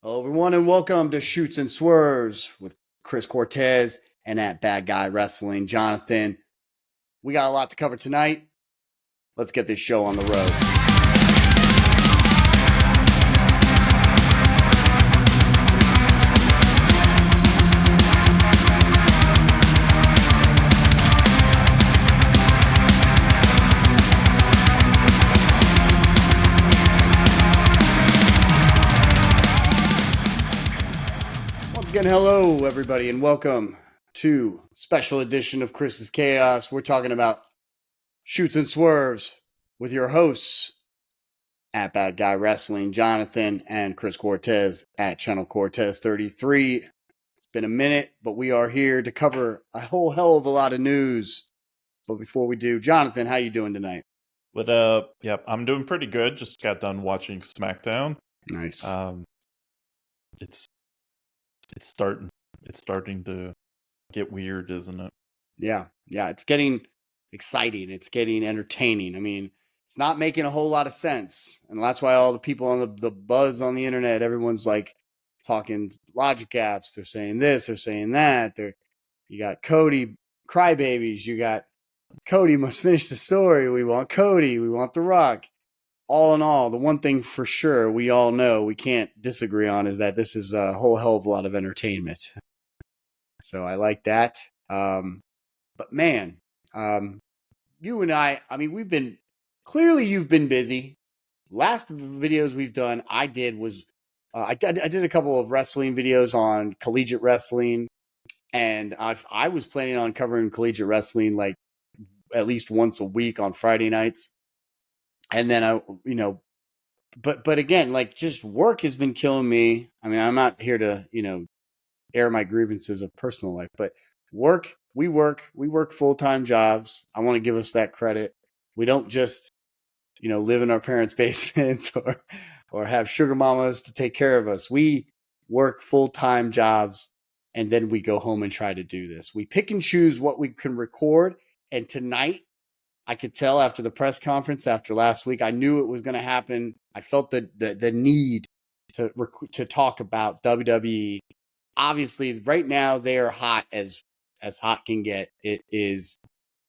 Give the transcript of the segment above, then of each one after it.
Hello, everyone, and welcome to Shoots and Swerves with Chris Cortez and at Bad Guy Wrestling Jonathan. We got a lot to cover tonight. Let's get this show on the road. Again, hello everybody, and welcome to special edition of Chris's Chaos. We're talking about Shoots and Swerves with your hosts at Bad Guy Wrestling Jonathan and Chris Cortez at Channel Cortez 33. It's been a minute, but we are here to cover a whole hell of a lot of news. But before we do, Jonathan, how you doing tonight? I'm doing pretty good. Just got done watching Smackdown. Nice. It's starting to get weird, isn't it? Yeah, it's getting exciting. It's getting entertaining. I mean, it's not making a whole lot of sense. And that's why all the people on the buzz on the internet, everyone's like talking logic apps. They're saying this, they're saying that. You got Cody crybabies. You got Cody must finish the story. We want Cody. We want The Rock. All in all, the one thing for sure we all know we can't disagree on is that this is a whole hell of a lot of entertainment. So I like that. But man, you and I mean, you've been busy. Last videos we've done, I did a couple of wrestling videos on collegiate wrestling, and I was planning on covering collegiate wrestling like at least once a week on Friday nights. And then but again, like just work has been killing me. I mean, I'm not here to, air my grievances of personal life, but we work full-time jobs. I want to give us that credit. We don't just, live in our parents' basements or have sugar mamas to take care of us. We work full-time jobs and then we go home and try to do this. We pick and choose what we can record. And tonight, I could tell after the press conference after last week, I knew it was going to happen. I felt the need to talk about WWE. Obviously, right now they are hot as hot can get. It is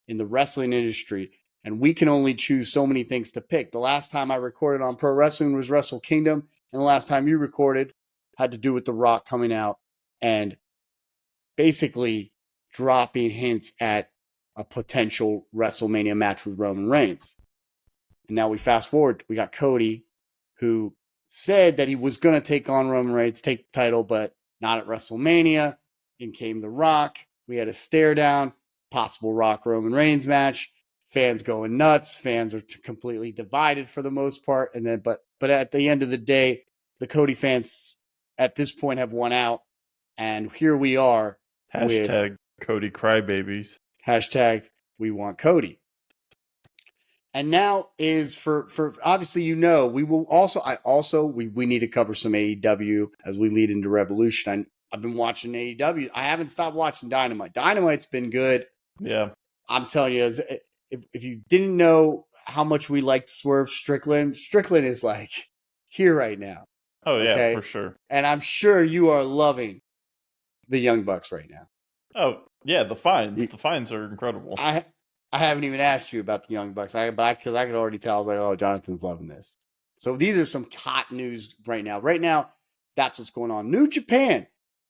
in the wrestling industry, and we can only choose so many things to pick. The last time I recorded on pro wrestling was Wrestle Kingdom, and the last time you recorded had to do with The Rock coming out and basically dropping hints at a potential Wrestlemania match with Roman Reigns. And now we fast forward. We got Cody, who said that he was going to take on Roman Reigns, take the title, but not at WrestleMania. In came The Rock. We had a stare down, possible Rock Roman Reigns match. Fans going nuts. Fans are completely divided for the most part. And then, but at the end of the day, the Cody fans at this point have won out. And here we are. Hashtag Cody crybabies. Hashtag we want Cody. And now is for obviously, we will also, we need to cover some AEW as we lead into Revolution. I've been watching AEW. I haven't stopped watching Dynamite. Dynamite's been good. Yeah. I'm telling you, if you didn't know how much we liked Swerve Strickland is like here right now. Oh, yeah, for sure. And I'm sure you are loving the Young Bucks right now. Oh, yeah, the finds. The finds are incredible. I haven't even asked you about the Young Bucks, because I could already tell. I was like, oh, Jonathan's loving this. So these are some hot news right now. Right now, that's what's going on. New Japan.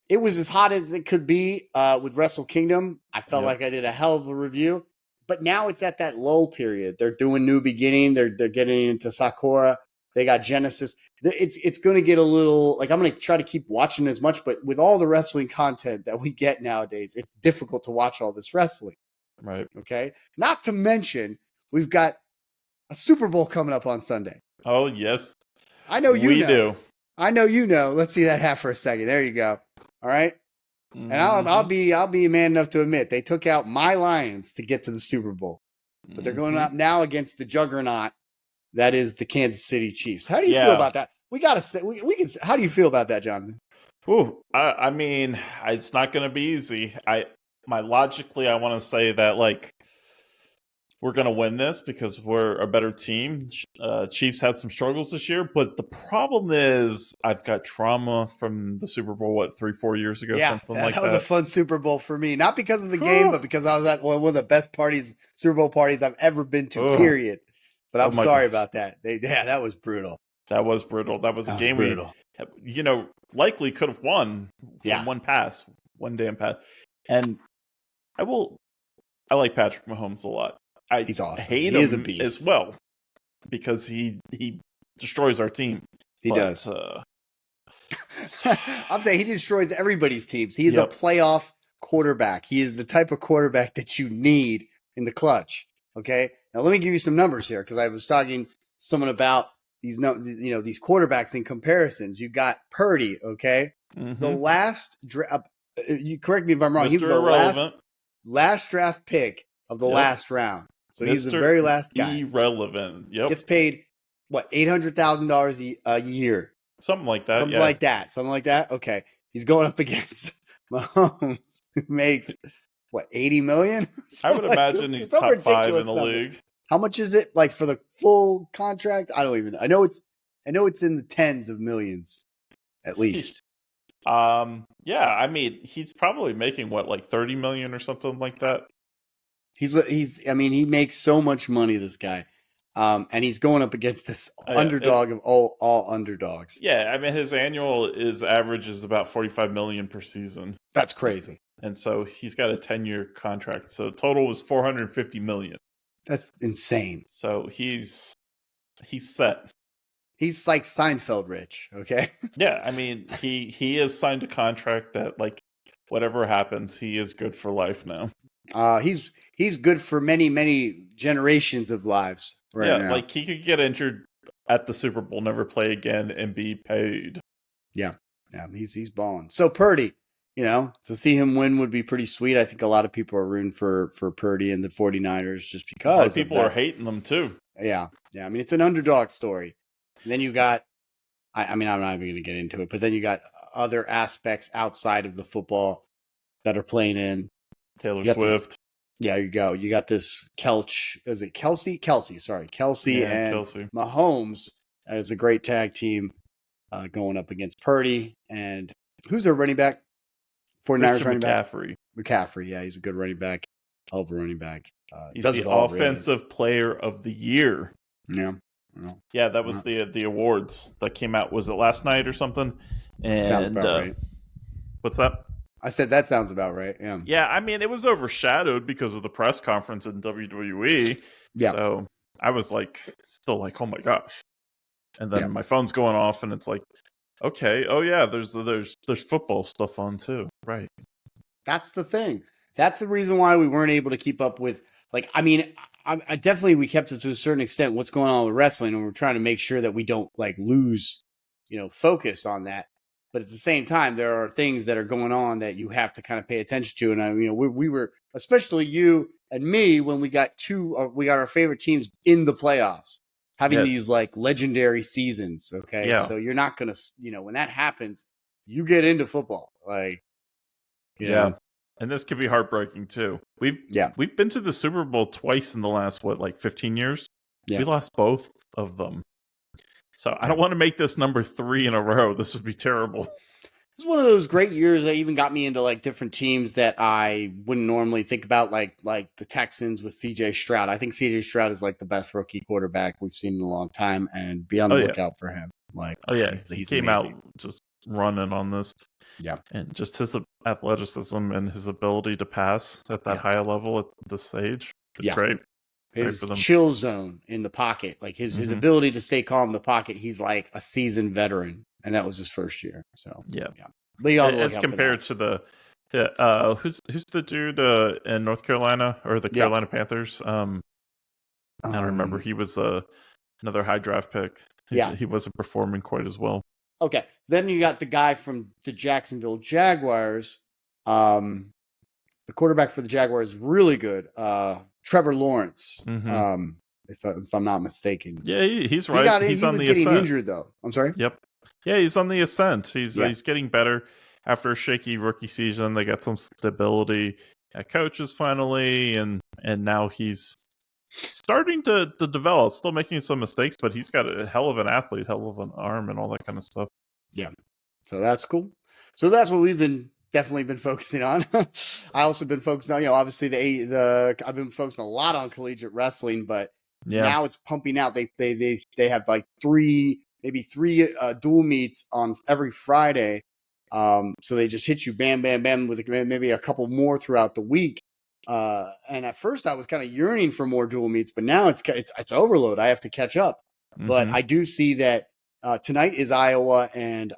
It was as hot as it could be with Wrestle Kingdom. I felt like I did a hell of a review. But now it's at that lull period. They're doing New Beginning. They're getting into Sakura. They got Genesis. It's going to get a little, like, I'm going to try to keep watching as much. But with all the wrestling content that we get nowadays, it's difficult to watch all this wrestling. Right. Okay. Not to mention, we've got a Super Bowl coming up on Sunday. Oh, yes. I know you know. We do. I know you know. Let's see that hat for a second. There you go. All right. Mm-hmm. And I'll be man enough to admit they took out my Lions to get to the Super Bowl, but they're going up now against the juggernaut that is the Kansas City Chiefs. How do you feel about that? We gotta say we can. How do you feel about that, Jonathan? Ooh, I mean, it's not going to be easy. Logically, I want to say that, like, we're going to win this because we're a better team. Chiefs had some struggles this year, but the problem is I've got trauma from the Super Bowl, 3-4 years ago, something like that. That was a fun Super Bowl for me. Not because of the game, but because I was at one of the best Super Bowl parties I've ever been to, period. But I'm sorry about that. That was brutal. That was brutal. That was a game we, likely could have won from one damn pass. And I like Patrick Mahomes a lot. He's awesome. Hate him as well because he destroys our team. He does. I'm saying he destroys everybody's teams. He is a playoff quarterback. He is the type of quarterback that you need in the clutch. Okay. Now let me give you some numbers here because I was talking to someone about these quarterbacks in comparisons. You got Purdy. Okay. Mm-hmm. The last draft. You correct me if I'm wrong. He was the last draft pick of the last round. So he's the very last guy. Irrelevant. Yep. Gets paid, what, $800,000 a year? Something like that. Something like that. Okay. He's going up against Mahomes, who makes, what, $80 million? I would imagine he's top 5 in the league. How much is it, like, for the full contract? I don't even know. I know it's in the tens of millions, at least. I mean, he's probably making like 30 million or something like that. He makes so much money, this guy. And he's going up against this underdog of all underdogs. Yeah, I mean, his average is about 45 million per season. That's crazy. And so he's got a 10-year contract. So total was 450 million. That's insane. So he's set. He's like Seinfeld rich, okay? Yeah, I mean, he has signed a contract that, like, whatever happens, he is good for life now. He's good for many, many generations of lives now. Like, he could get injured at the Super Bowl, never play again, and be paid. Yeah, he's balling. So Purdy, to see him win would be pretty sweet. I think a lot of people are rooting for Purdy and the 49ers just because. A lot of people are hating them, too. Yeah. I mean, it's an underdog story. And then you got, I'm not even going to get into it, but then you got other aspects outside of the football that are playing in. Taylor Swift. Yeah, you go. You got this Kelsey and Kelsey. Mahomes. That is a great tag team going up against Purdy. And who's their running back? 49ers running back? McCaffrey. Yeah, he's a good running back. Hell of a running back. He's the offensive player of the year. Yeah. Yeah, that was the awards that came out. Was it last night or something? And sounds about right. What's that? I said that sounds about right. Yeah. Yeah, I mean, it was overshadowed because of the press conference in WWE. Yeah. So I was still like, oh my gosh. And then my phone's going off, and it's like, okay, oh yeah, there's football stuff on too, right? That's the thing. That's the reason why we weren't able to keep up with. I definitely we kept up to a certain extent what's going on with wrestling, and we're trying to make sure that we don't lose, focus on that. But at the same time, there are things that are going on that you have to kind of pay attention to. And we were, especially you and me, when we got our favorite teams in the playoffs, having these legendary seasons. Okay, so you're not gonna, when that happens, you get into football, you know. And this could be heartbreaking too. We've been to the Super Bowl twice in the last 15 years. Yeah. We lost both of them. So I don't want to make this number 3 in a row. This would be terrible. It's one of those great years that even got me into different teams that I wouldn't normally think about, like the Texans with CJ Stroud. I think CJ Stroud is the best rookie quarterback we've seen in a long time, and be on the lookout for him. He came amazing. Out just running on this. Yeah. And just his athleticism and his ability to pass at that high level at this age is great. His chill zone in the pocket, his ability to stay calm in the pocket, he's like a seasoned veteran, and that was his first year. So as compared to the who's the dude in North Carolina or the Carolina Panthers? I don't remember. He was another high draft pick. He wasn't performing quite as well. Okay, then you got the guy from the Jacksonville Jaguars. The quarterback for the Jaguars, really good. Trevor Lawrence, if I'm not mistaken. Yeah, he's right. He's on the ascent. Getting injured though. I'm sorry. Yep. Yeah, he's on the ascent. He's getting better after a shaky rookie season. They got some stability at coaches finally, and now he's starting to develop, still making some mistakes, but he's got a hell of an athlete, hell of an arm, and all that kind of stuff. Yeah. So that's cool. So that's what we've definitely been focusing on. I also been focusing on, obviously I've been focusing a lot on collegiate wrestling, but now it's pumping out. They have like maybe three dual meets on every Friday. So they just hit you bam, bam, bam with maybe a couple more throughout the week. And at first I was kind of yearning for more dual meets, but now it's overload. I have to catch up. But I do see that tonight is Iowa and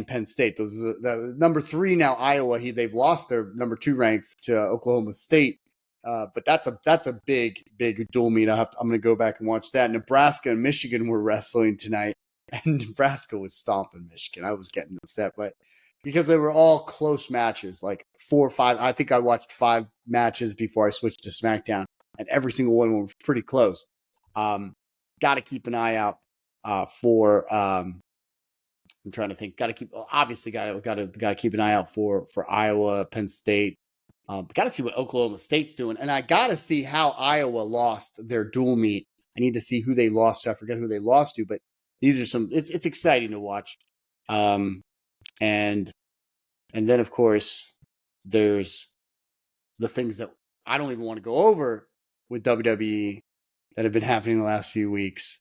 Penn State. Those are the number 3 now. Iowa, they've lost their number 2 rank to Oklahoma State. But that's a big dual meet. I'm going to go back and watch that. Nebraska and Michigan were wrestling tonight, and Nebraska was stomping Michigan. I was getting upset, but because they were all close matches, like 4 or 5. I think I watched 5 matches before I switched to SmackDown, and every single one was pretty close. Got to keep an eye out for. I'm trying to think. Got to keep an eye out for Iowa, Penn State. Got to see what Oklahoma State's doing, and I got to see how Iowa lost their dual meet. I need to see who they lost to. I forget who they lost to, but these are some. It's exciting to watch. And then of course there's the things that I don't even want to go over with WWE that have been happening the last few weeks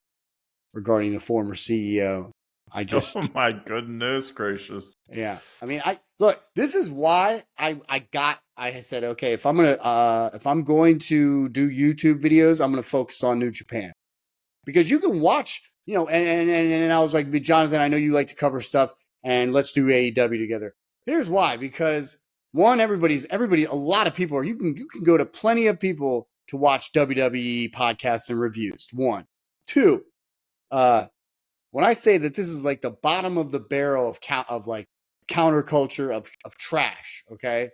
regarding the former CEO. Oh my goodness gracious. Yeah. I mean, this is why I said, okay, if I'm going to do YouTube videos, I'm going to focus on New Japan, because you can watch, and I was like, Jonathan, I know you like to cover stuff, and let's do AEW together. Here's why, because one, a lot of people you can go to plenty of people to watch WWE podcasts and reviews. 1, 2, when I say that this is like the bottom of the barrel of like counterculture of trash, okay?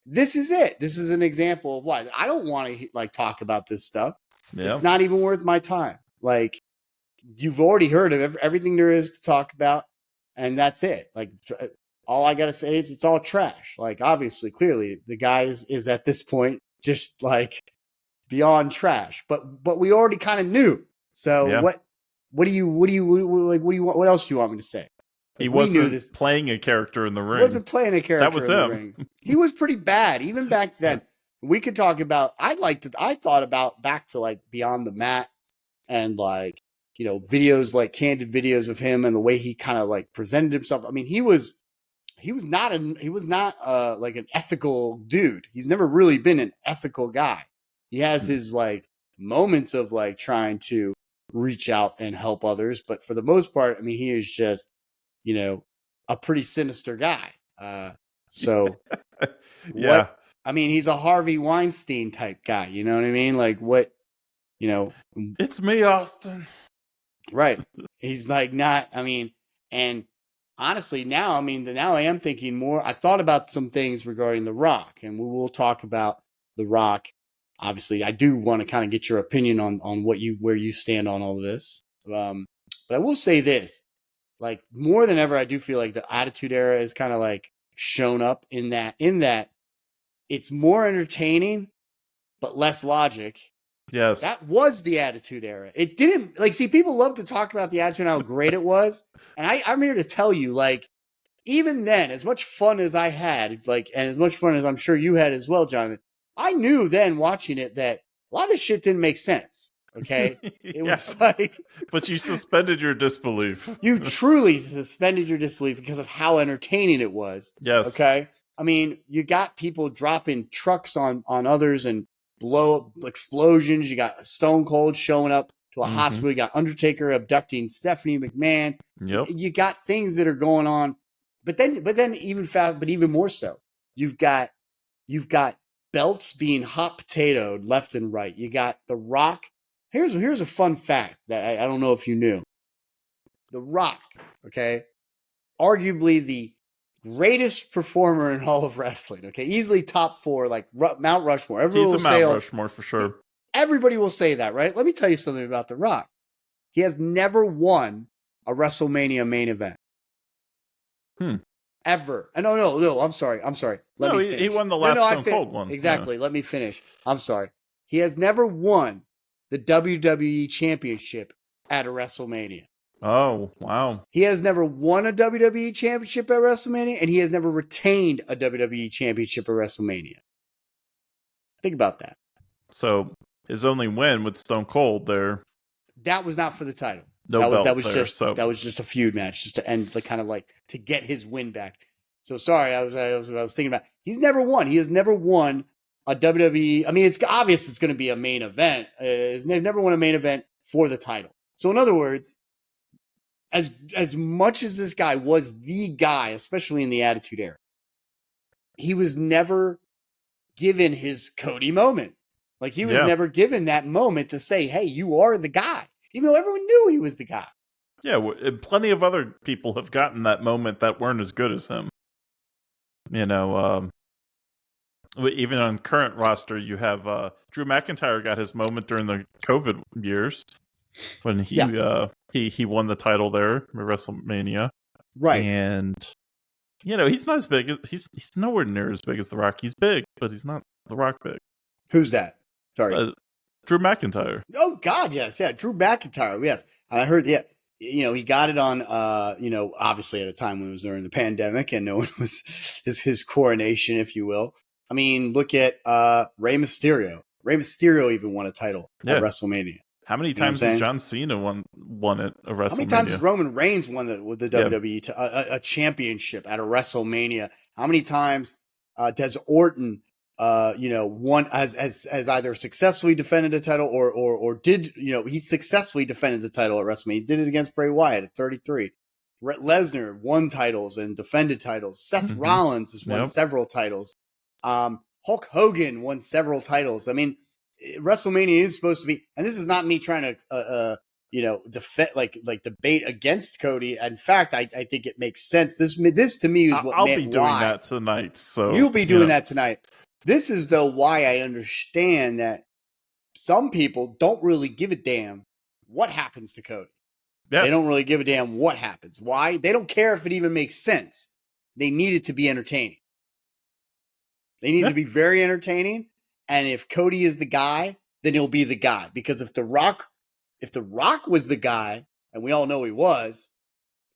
This is it. This is an example of why I don't want to like talk about this stuff. Yeah. It's not even worth my time. Like, you've already heard of everything there is to talk about, and that's it. Like, all I gotta say is it's all trash. Like, obviously, clearly, the guy is at this point just like beyond trash. But we already kind of knew. So what do you want? What else do you want me to say? Like, he wasn't playing a character in the ring. He wasn't playing a character. That was in him. The ring. He was pretty bad even back then. We could talk about. I thought about back to like Beyond the Mat and like videos, like candid videos of him and the way he kind of like presented himself. I mean, he was not like an ethical dude. He's never really been an ethical guy. He has his like moments of like trying to reach out and help others, but for the most part, I mean, he is just a pretty sinister guy. So yeah, I mean, he's a Harvey Weinstein type guy. You know what I mean? Like, what it's me, Austin. Right. He's like not. I mean, and honestly, now I am thinking more. I thought about some things regarding The Rock, and we will talk about The Rock. Obviously, I do want to kind of get your opinion on where you stand on all of this. But I will say this, like, more than ever, I do feel like the Attitude Era is kind of like shown up in that it's more entertaining, but less logic. Yes. That was the Attitude Era. It didn't people love to talk about the Attitude and how great it was. And I'm here to tell you, like, even then, as much fun as I had, like, and as much fun as I'm sure you had as well, Jonathan, I knew then watching it that a lot of this shit didn't make sense. Okay. It was like, but you suspended your disbelief. You truly suspended your disbelief because of how entertaining it was. Yes. Okay. I mean, you got people dropping trucks on others and blow up explosions. You got Stone Cold showing up to a hospital. You got Undertaker abducting Stephanie McMahon. Yep. You got things that are going on, but then even more so, you've got belts being hot potatoed left and right. You got The Rock. Here's a fun fact that I don't know if you knew. The Rock, okay, arguably the greatest performer in all of wrestling. Okay, easily top 4, like Mount Rushmore. He's a Mount Rushmore for sure. Everybody will say that, right? Let me tell you something about The Rock. He has never won a WrestleMania main event. Ever. No. I'm sorry. He won the last Stone Cold one. Exactly. Yeah. Let me finish. I'm sorry. He has never won the WWE Championship at a WrestleMania. Oh, wow. He has never won a WWE Championship at WrestleMania, and he has never retained a WWE Championship at WrestleMania. Think about that. So his only win with Stone Cold there. That was not for the title. No that was belt that was there, just so. that was just a feud match, just to end the kind of like to get his win back. So sorry, I was thinking about. He's never won. He has never won a WWE. I mean, it's obvious it's going to be a main event. He's never won a main event for the title. So in other words, as much as this guy was the guy, especially in the Attitude Era, he was never given his Cody moment. Like he was never given that moment to say, "Hey, you are the guy," even though everyone knew he was the guy. Yeah, plenty of other people have gotten that moment that weren't as good as him. You know, even on current roster, you have Drew McIntyre got his moment during the COVID years when he won the title there at WrestleMania, right? And he's not as big. He's nowhere near as big as The Rock. He's big, but he's not The Rock big. Who's that? Sorry, Drew McIntyre. Oh God, yes, yeah, Drew McIntyre, yes. And I heard, he got it on, obviously at a time when it was during the pandemic and no one was his coronation, if you will. I mean, look at Rey Mysterio. Rey Mysterio even won a title at WrestleMania. How many times has John Cena won it at WrestleMania? How many times has Roman Reigns won the WWE a championship at a WrestleMania? How many times does Orton won as either successfully defended a title or did, he successfully defended the title at WrestleMania. He did it against Bray Wyatt at 33. Lesnar won titles and defended titles. Seth Rollins has won several titles. Hulk Hogan won several titles. I mean, WrestleMania is supposed to be, and this is not me trying to, defend, like debate against Cody. In fact, I think it makes sense. This to me is what I'll be doing that tonight. So you'll be doing that tonight. This is though why I understand that some people don't really give a damn what happens to Cody. Yeah. They don't really give a damn what happens. Why? They don't care if it even makes sense. They need it to be entertaining. They need to be very entertaining. And if Cody is the guy, then he'll be the guy. Because if The Rock was the guy, and we all know he was,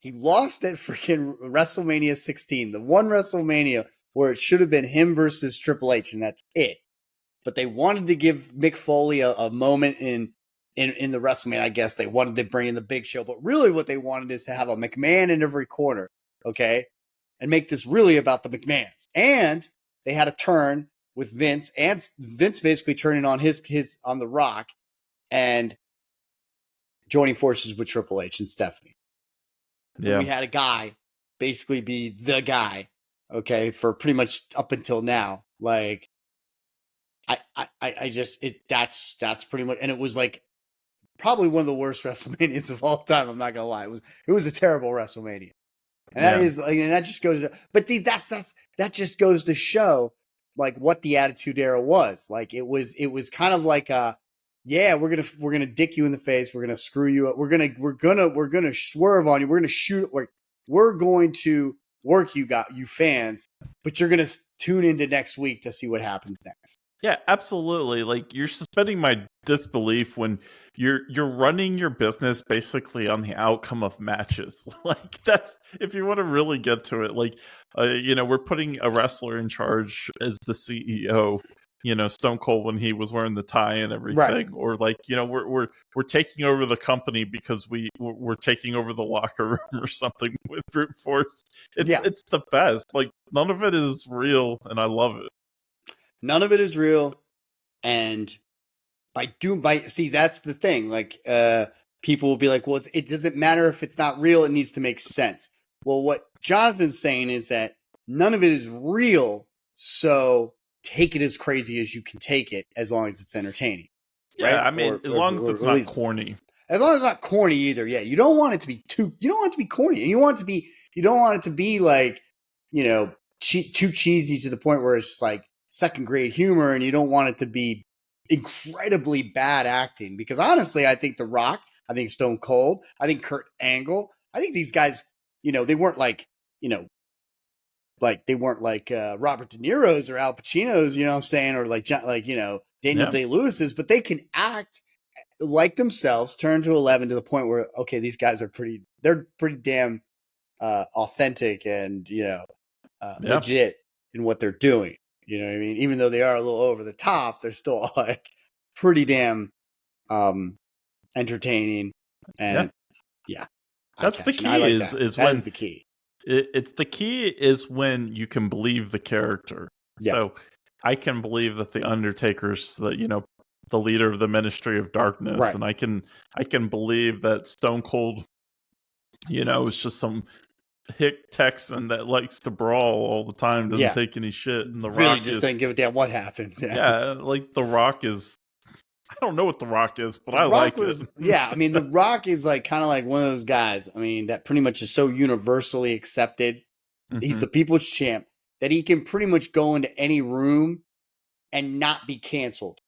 he lost at freaking WrestleMania 16, the one WrestleMania where it should have been him versus Triple H, and that's it. But they wanted to give Mick Foley a moment in the WrestleMania. I guess they wanted to bring in the Big Show, but really what they wanted is to have a McMahon in every corner, okay, and make this really about the McMahons. And they had a turn with Vince, and Vince basically turning on his on The Rock, and joining forces with Triple H and Stephanie. Yeah, we had a guy basically be the guy, okay, for pretty much up until now. Like, that's pretty much, and it was like probably one of the worst WrestleManias of all time. I'm not gonna lie, it was a terrible WrestleMania, and that is like, and that just goes to, but that just goes to show like what the Attitude Era was. Like it was kind of like we're gonna dick you in the face, we're gonna screw you up, we're gonna swerve on you, we're gonna shoot, we're going to work you fans, but you're gonna tune into next week to see what happens next. Yeah, absolutely. Like, you're suspending my disbelief when you're running your business basically on the outcome of matches. Like, that's, if you want to really get to it, like, we're putting a wrestler in charge as the CEO. Stone Cold when he was wearing the tie and everything, right. Or like, we're taking over the company because we're taking over the locker room or something with brute force. It's the best. Like, none of it is real, and I love it. None of it is real, and see, that's the thing. Like, people will be like, well, it doesn't matter if it's not real, it needs to make sense. Well, what Jonathan's saying is that none of it is real, so take it as crazy as you can take it, as long as it's entertaining. Yeah, right? I mean, as long as it's not corny. As long as it's not corny either. Yeah, you don't want it to be you don't want it to be corny, and you don't want it to be like, too cheesy to the point where it's just like second grade humor, and you don't want it to be incredibly bad acting. Because honestly, I think The Rock, I think Stone Cold, I think Kurt Angle, I think these guys, they weren't like, like they weren't like Robert De Niro's or Al Pacino's, you know what I'm saying, or like Daniel Day-Lewis's, but they can act like themselves, turn to 11 to the point where okay, these guys are pretty damn authentic and legit in what they're doing. You know what I mean? Even though they are a little over the top, they're still like pretty damn entertaining. And that's the key. Is that when is the key. It's the key is when you can believe the character. Yeah. So I can believe that the Undertaker's the leader of the Ministry of Darkness, right. And I can believe that Stone Cold, is just some hick Texan that likes to brawl all the time, doesn't take any shit, and the really Rock just doesn't give a damn what happens. Yeah, like the Rock is. I don't know what the Rock is, but I like it. Yeah, I mean, the Rock is like kind of like one of those guys. I mean, that pretty much is so universally accepted. Mm-hmm. He's the people's champ that he can pretty much go into any room and not be canceled.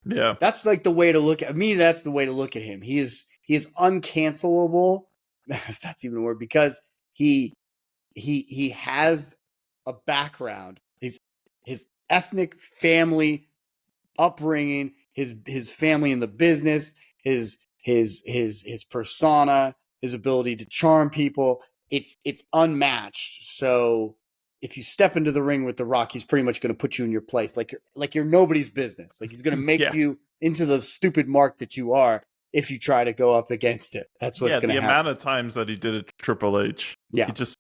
Yeah, that's like the way to look at me. That's the way to look at him. He is uncancelable, if that's even a word, because he has a background. His ethnic family upbringing, his family in the business, his persona, his ability to charm people. It's unmatched. So if you step into the ring with The Rock, he's pretty much going to put you in your place, like you're nobody's business. Like he's going to make you into the stupid mark that you are if you try to go up against it. That's what's going to happen. The amount of times that he did it to Triple H, he just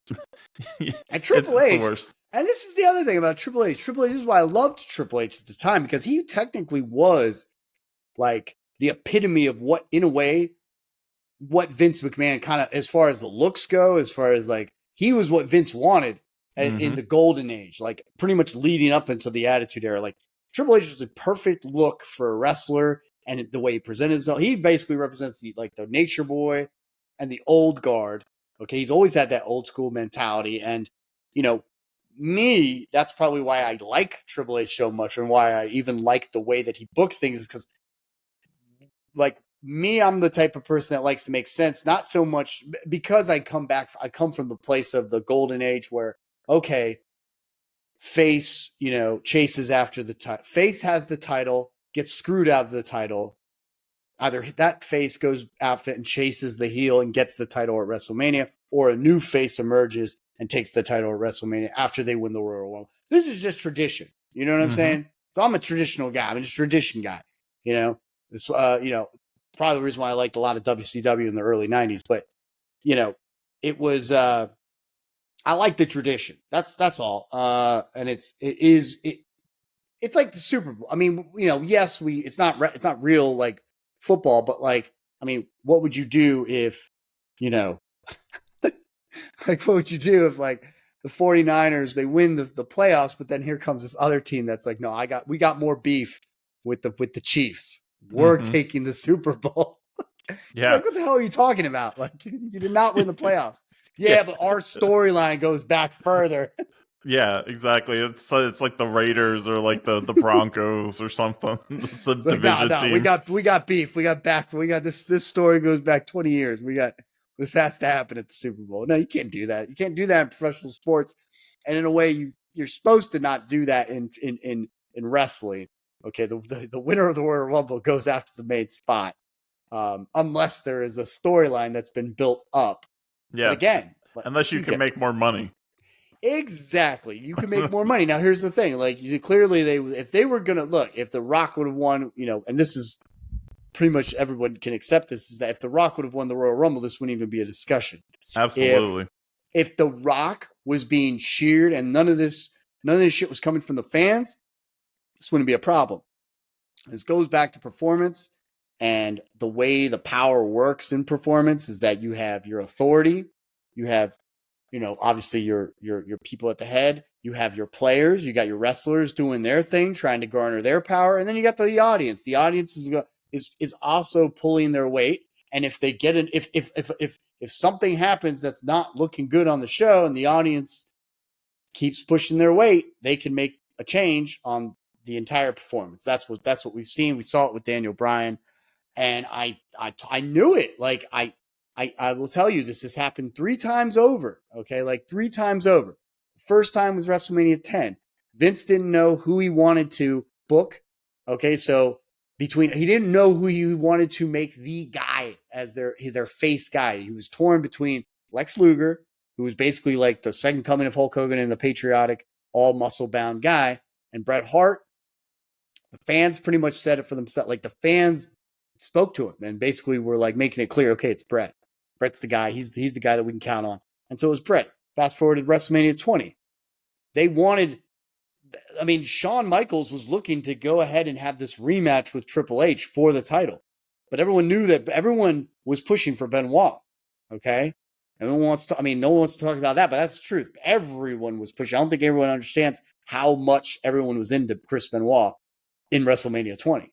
and Triple H. The worst. And this is the other thing about Triple H. Triple H is why I loved Triple H at the time, because he technically was like the epitome of what Vince McMahon kind of, as far as the looks go, as far as like he was what Vince wanted in the golden age, like pretty much leading up into the Attitude Era. Like Triple H was a perfect look for a wrestler, and the way he presented himself, he basically represents the Nature Boy and the old guard. Okay, he's always had that old school mentality, and me, that's probably why I like Triple H so much, and why I even like the way that he books things, is because, like me, I'm the type of person that likes to make sense, not so much because I come from the place of the golden age where, okay, face, chases after the title. Face has the title, gets screwed out of the title. Either that face goes after it and chases the heel and gets the title at WrestleMania, or a new face emerges and takes the title at WrestleMania after they win the Royal Rumble. This is just tradition. You know what I'm saying? So I'm a traditional guy. I'm just a tradition guy. This, probably the reason why I liked a lot of WCW in the early 90s. But, it was, I like the tradition. That's all. And it's like the Super Bowl. I mean, yes, it's not real like football, but like, I mean, what would you do if, like, what would you do if like the 49ers, they win the playoffs, but then here comes this other team that's like, no, we got more beef with the Chiefs. We're taking the Super Bowl. Yeah. Like, what the hell are you talking about? Like, you did not win the playoffs. Yeah, but our storyline goes back further. Yeah, exactly. It's like the Raiders or like the Broncos or something. It's a division team. We got beef. We got this story goes back 20 years. This has to happen at the Super Bowl. No, you can't do that. You can't do that in professional sports. And in a way, you're supposed to not do that in wrestling. Okay, the winner of the Royal Rumble goes after the main spot, unless there is a storyline that's been built up. Yeah. But again, unless you can make more money. Exactly, you can make more money. Now, here's the thing: like, clearly, if they were gonna if The Rock would have won, and this is pretty much everyone can accept this, is that if The Rock would have won the Royal Rumble, this wouldn't even be a discussion. Absolutely. If The Rock was being cheered and none of this shit was coming from the fans, this wouldn't be a problem. This goes back to performance, and the way the power works in performance is that you have your authority, you have, obviously your people at the head, you have your players, you got your wrestlers doing their thing, trying to garner their power, and then you got the audience. The audience is also pulling their weight, and if they get if something happens that's not looking good on the show, and the audience keeps pushing their weight, they can make a change on the entire performance. That's what we've seen. We saw it with Daniel Bryan, and I knew it. Like I will tell you, this has happened 3 times over. Okay, like 3 times over. first time was WrestleMania 10. Vince didn't know who he wanted to book. Okay, so he didn't know who he wanted to make the guy as their face guy. He was torn between Lex Luger, who was basically like the second coming of Hulk Hogan and the patriotic, all muscle bound guy, and Bret Hart. The fans pretty much said it for themselves. Like the fans spoke to him and basically were like making it clear, okay, it's Bret. Bret's the guy. He's the guy that we can count on. And so it was Bret. Fast forward to WrestleMania 20. They wanted, Shawn Michaels was looking to go ahead and have this rematch with Triple H for the title. But everyone knew that everyone was pushing for Benoit. Okay? No one wants to talk about that, but that's the truth. Everyone was pushing. I don't think everyone understands how much everyone was into Chris Benoit in WrestleMania 20.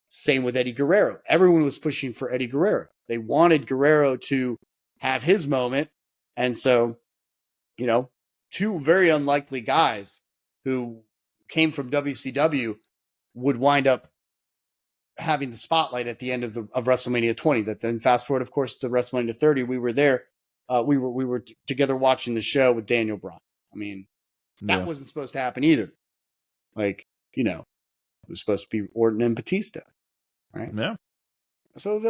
Same with Eddie Guerrero. Everyone was pushing for Eddie Guerrero. They wanted Guerrero to have his moment. And so, two very unlikely guys who came from WCW would wind up having the spotlight at the end of WrestleMania 20. That then fast forward, of course, to WrestleMania 30. We were there. We were together watching the show with Daniel Bryan. That wasn't supposed to happen either. It was supposed to be Orton and Batista, right? Yeah. So,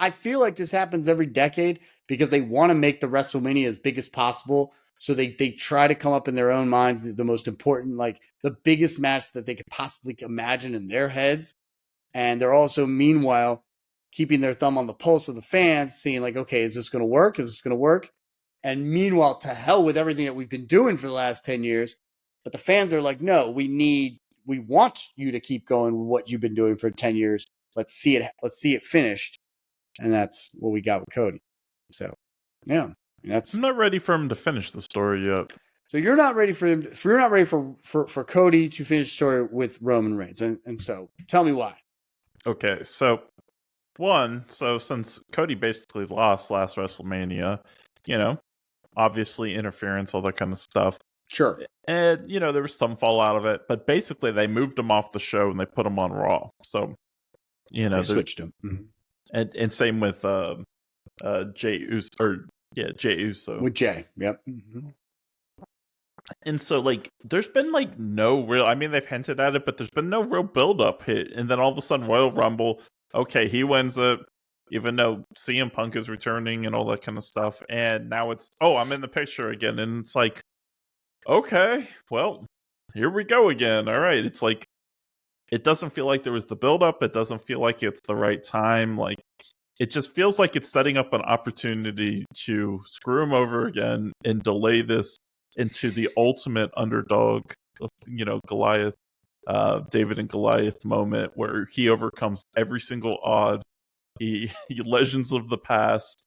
I feel like this happens every decade because they want to make the WrestleMania as big as possible. So they try to come up in their own minds the most important, the biggest match that they could possibly imagine in their heads. And they're also, meanwhile, keeping their thumb on the pulse of the fans, seeing okay, is this going to work? Is this going to work? And meanwhile, to hell with everything that we've been doing for the last 10 years. But the fans are like, no, we want you to keep going with what you've been doing for 10 years. Let's see it finished. And that's what we got with Cody. So, yeah. I'm not ready for him to finish the story yet. So you're not ready for him. You're not ready for Cody to finish the story with Roman Reigns. And so tell me why. Okay. So since Cody basically lost last WrestleMania, obviously interference, all that kind of stuff. Sure. And, there was some fallout of it, but basically they moved him off the show and they put him on Raw. So, they switched him. Mm-hmm. And same with Jey Uso, Jey Uso. With Jey, yep. Mm-hmm. And so, there's been, no real... they've hinted at it, but there's been no real build-up hit. And then all of a sudden, Royal Rumble, okay, he wins it, even though CM Punk is returning and all that kind of stuff. And now it's, I'm in the picture again. And it's like, okay, well, here we go again. All right. It's it doesn't feel like there was the build-up. It doesn't feel like it's the right time. It just feels like it's setting up an opportunity to screw him over again and delay this into the ultimate underdog, Goliath, David and Goliath moment where he overcomes every single odd. He legends of the past,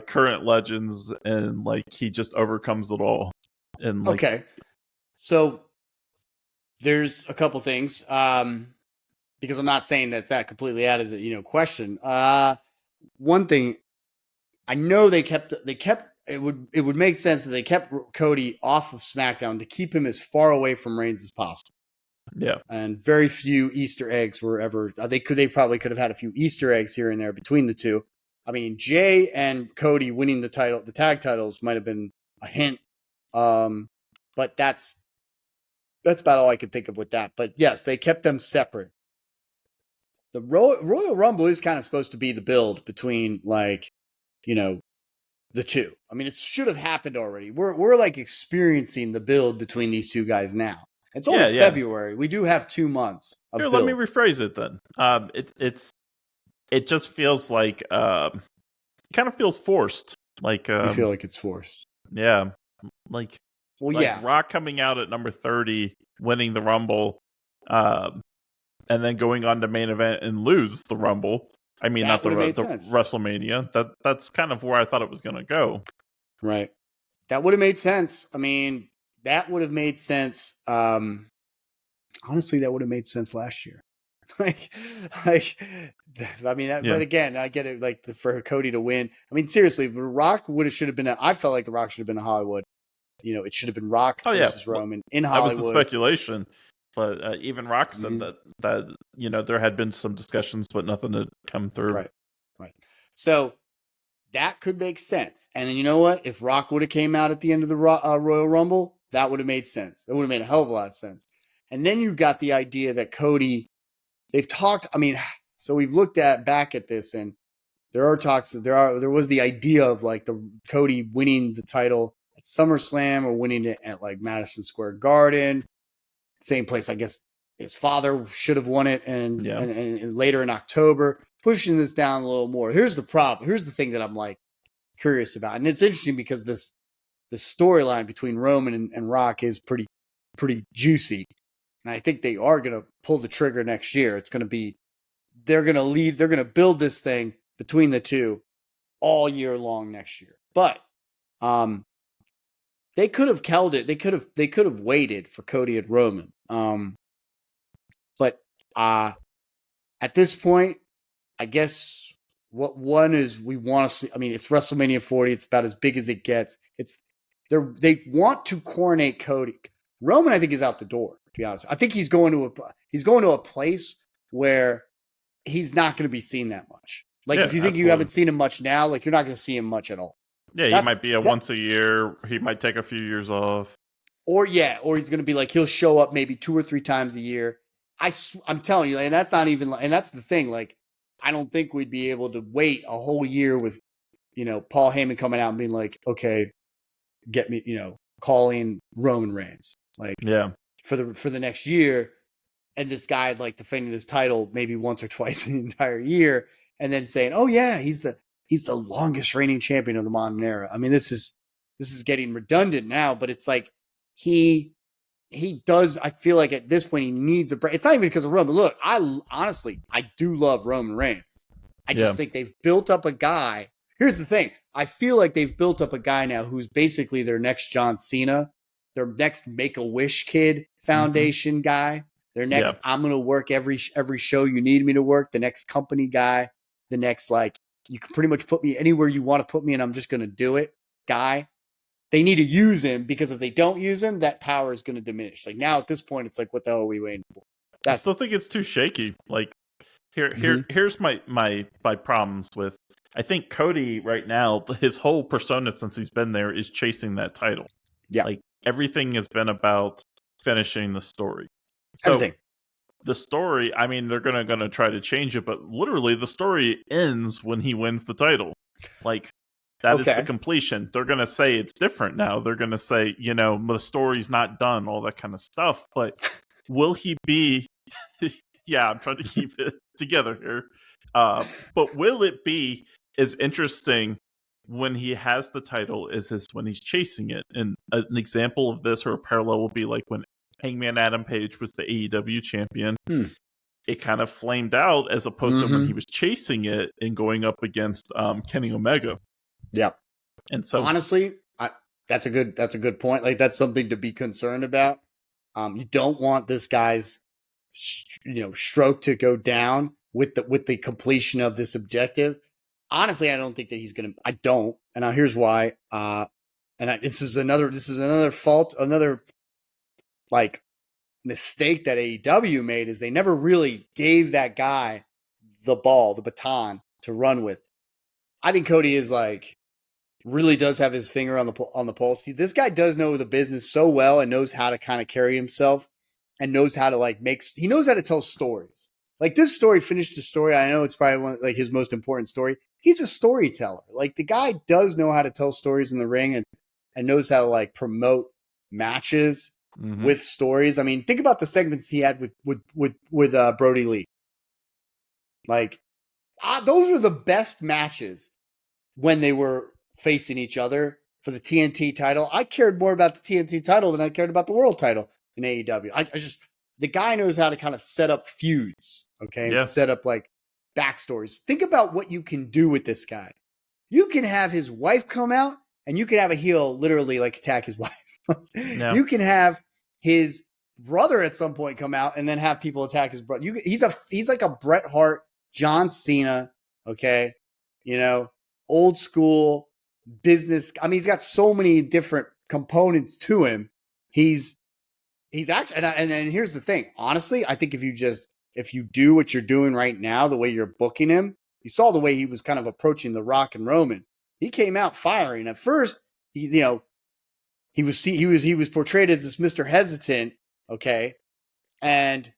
current legends, and he just overcomes it all. And okay, so there's a couple things. Because I'm not saying that's that completely out of the question. One thing, I know they kept it would make sense that they kept Cody off of SmackDown to keep him as far away from Reigns as possible. Yeah, and very few Easter eggs were ever. They probably could have had a few Easter eggs here and there between the two. Jay and Cody winning the tag titles might have been a hint, but that's about all I could think of with that. But yes, they kept them separate. The Royal Rumble is kind of supposed to be the build between the two. It should have happened already. We're experiencing the build between these two guys now. It's only February. We do have 2 months. Here, let me rephrase it then. It just feels kind of feels forced. You feel like it's forced. Yeah. Rock coming out at number 30, winning the Rumble, and then going on to main event and lose the Rumble. Not the WrestleMania. That's kind of where I thought it was going to go. Right. That would have made sense. That would have made sense. Honestly, that would have made sense last year. But again, I get it. For Cody to win. Seriously, The Rock should have been. I felt like The Rock should have been in Hollywood. It should have been Rock versus Roman in Hollywood. That was the speculation. But even Rock said that there had been some discussions, but nothing had come through. Right. So that could make sense. And then you know what? If Rock would have came out at the end of the Royal Rumble, that would have made sense. It would have made a hell of a lot of sense. And then you got the idea that Cody, they've talked, I mean, so we've looked back at this, and there are talks, there was the idea of like the Cody winning the title at SummerSlam or winning it at like Madison Square Garden, same place I guess his father should have won it, and later in October, pushing this down a little more. Here's the problem. Here's the thing that I'm like curious about, and it's interesting because the storyline between Roman and Rock is pretty juicy, and I think they are going to pull the trigger next year. It's going to be they're going to build this thing between the two all year long next year. But they could have held it. They could have waited for Cody and Roman. But at this point, I guess what one is we want to see. I mean, it's WrestleMania 40. It's about as big as it gets. They want to coronate Cody. Roman, I think, is out the door. To be honest, I think he's going to a place where he's not going to be seen that much. Like if you think you haven't seen him much now, like you're not going to see him much at all. Yeah, he might be once a year. He might take a few years off. Or he's going to be like, he'll show up maybe 2 or 3 times a year. I'm telling you, and that's not even, and that's the thing. Like, I don't think we'd be able to wait a whole year with, Paul Heyman coming out and being like, okay, get me, calling Roman Reigns. Like, for the next year. And this guy like defending his title maybe once or twice in the entire year, and then saying, "Oh yeah, he's the longest reigning champion of the modern era." I mean, this is getting redundant now, but it's like he does. I feel like at this point he needs a break. It's not even because of Roman. Look, I do love Roman Reigns. I just think they've built up a guy. Here's the thing: I feel like they've built up a guy now who's basically their next John Cena, their next Make-A-Wish Kid Foundation guy. Their next, I'm going to work every show you need me to work. The next company guy, the next, like, you can pretty much put me anywhere you want to put me and I'm just going to do it guy. They need to use him because if they don't use him, that power is going to diminish. Like now at this point, it's like, what the hell are we waiting for? I still think it's too shaky. Like here's my problems with, I think Cody right now, his whole persona since he's been there is chasing that title. Yeah. Like everything has been about finishing the story. So everything. The story, I mean, they're gonna try to change it, but literally the story ends when he wins the title. Like that is the completion. They're gonna say it's different now. They're gonna say, the story's not done, all that kind of stuff. But will he be? Yeah, I'm trying to keep it together here. But will it be as interesting when he has the title as when he's chasing it? And an example of this or a parallel will be like when Hangman Adam Page was the AEW champion. It kind of flamed out as opposed to when he was chasing it and going up against Kenny Omega. Yeah. And so honestly, that's a good point. Like that's something to be concerned about. You don't want this guy's stroke to go down with the completion of this objective. Honestly, I don't think that he's going to. I don't. And now here's why. This is another fault, another like mistake that AEW made is they never really gave that guy the baton to run with. I think Cody is like really does have his finger on the pulse. This guy does know the business so well and knows how to kind of carry himself and knows how to he knows how to tell stories. Like this story finished the story. I know it's probably like his most important story. He's a storyteller. Like the guy does know how to tell stories in the ring and knows how to like promote matches with stories. I mean, think about the segments he had with Brody Lee. Like, those are the best matches when they were facing each other for the TNT title. I cared more about the TNT title than I cared about the world title in AEW. The guy knows how to kind of set up feuds, okay? Yeah. Set up like backstories. Think about what you can do with this guy. You can have his wife come out and you can have a heel literally like attack his wife. No. You can have his brother at some point come out and then have people attack his brother. He's like a Bret Hart, John Cena, okay? Old school business. I mean, he's got so many different components to him. He's actually, and then here's the thing. Honestly, I think if you do what you're doing right now, the way you're booking him, you saw the way he was kind of approaching The Rock and Roman. he came out firing. At first, he was portrayed as this Mr. Hesitant, okay, and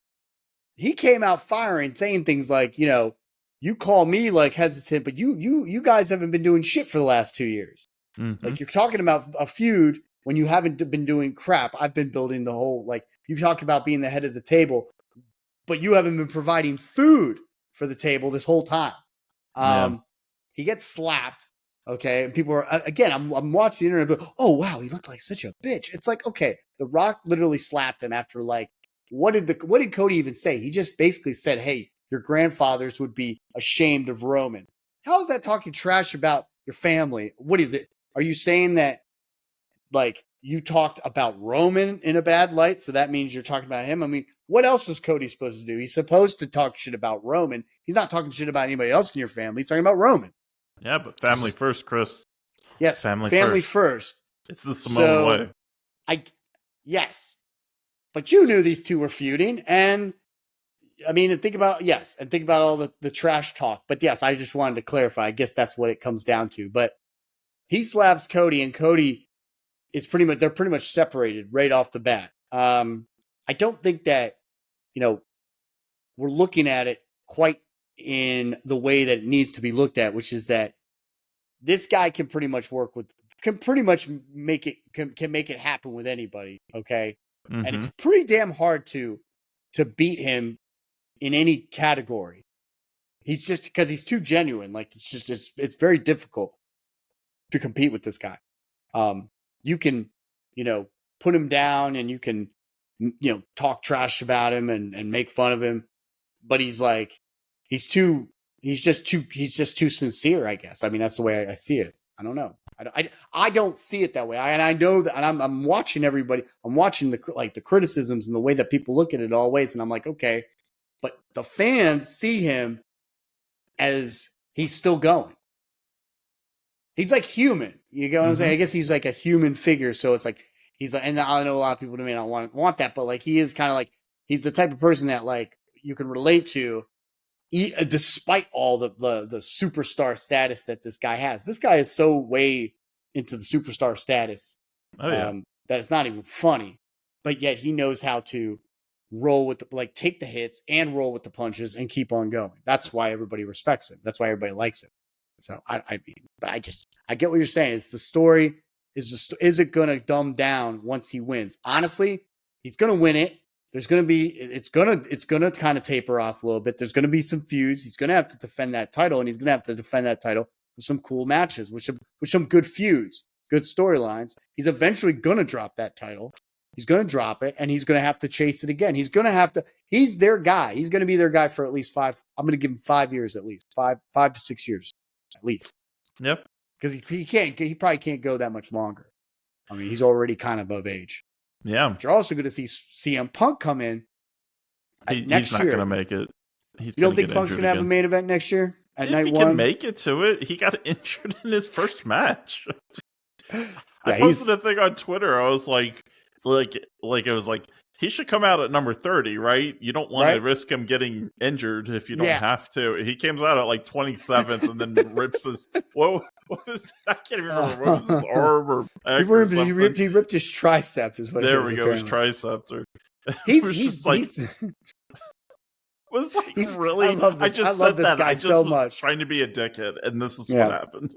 he came out firing, saying things like, you call me like hesitant, but you guys haven't been doing shit for the last 2 years. Mm-hmm. Like, you're talking about a feud when you haven't been doing crap. I've been building the whole, like, you talk about being the head of the table, but you haven't been providing food for the table this whole time. He gets slapped. Okay. And people are, again, I'm watching the internet, but, oh, wow, he looked like such a bitch. It's like, okay, The Rock literally slapped him after, like, what did Cody even say? He just basically said, hey, your grandfathers would be ashamed of Roman. How is that talking trash about your family? What is it? Are you saying that, like, you talked about Roman in a bad light, so that means you're talking about him? I mean, what else is Cody supposed to do? He's supposed to talk shit about Roman. He's not talking shit about anybody else in your family. He's talking about Roman. Yeah, but family first, Chris. Yes, family first. It's the Samoan way. Yes. But you knew these two were feuding, and I mean, and think about all the trash talk. But yes, I just wanted to clarify. I guess that's what it comes down to. But he slaps Cody, and Cody is they're pretty much separated right off the bat. I don't think that, we're looking at it quite in the way that it needs to be looked at, which is that this guy can pretty much make it happen with anybody. Okay. Mm-hmm. And it's pretty damn hard to beat him in any category. He's just, because he's too genuine. Like, it's very difficult to compete with this guy. You can, put him down, and you can, talk trash about him and make fun of him, but he's just too sincere, I guess. I mean, that's the way I see it. I don't know. I don't see it that way. I know that, and I'm watching everybody. I'm watching the criticisms and the way that people look at it always, and I'm like, okay, but the fans see him as he's still going. He's like human. You get what I'm saying? I guess he's like a human figure. So it's like, he's like, and I know a lot of people may not want that, but like, he is kind of like, he's the type of person that, like, you can relate to, despite all the superstar status that this guy has. This guy is so way into the superstar status that it's not even funny, but yet he knows how to roll with take the hits and roll with the punches and keep on going. That's why everybody respects him. That's why everybody likes him. So I get what you're saying. It's the story. Is it going to dumb down once he wins? Honestly, he's going to win it. It's going to kind of taper off a little bit. There's going to be some feuds. He's going to have to defend that title, and he's going to have to defend that title with some cool matches, with some good feuds, good storylines. He's eventually going to drop that title. He's going to drop it, and he's going to have to chase it again. He's their guy. He's going to be their guy for at least 5. I'm going to give him 5 years at least, 5 to 6 years at least. Yep. Because he probably can't go that much longer. I mean, he's already kind of of age. Yeah. But you're also going to see CM Punk come in next year. He's not going to make it. You don't think Punk's going to have a main event next year at night 1? If he can make it to it, he got injured in his first match. I posted a thing on Twitter. I was like it was like, he should come out at number 30, right? You don't want to risk him getting injured if you don't have to. He comes out at like 27th and then rips his what was I can't even remember, what was his arm or he ripped his tricep is what there it is, we go, his triceps. Or he's was like, really? I love this guy so much. Trying to be a dickhead, and this is what happened.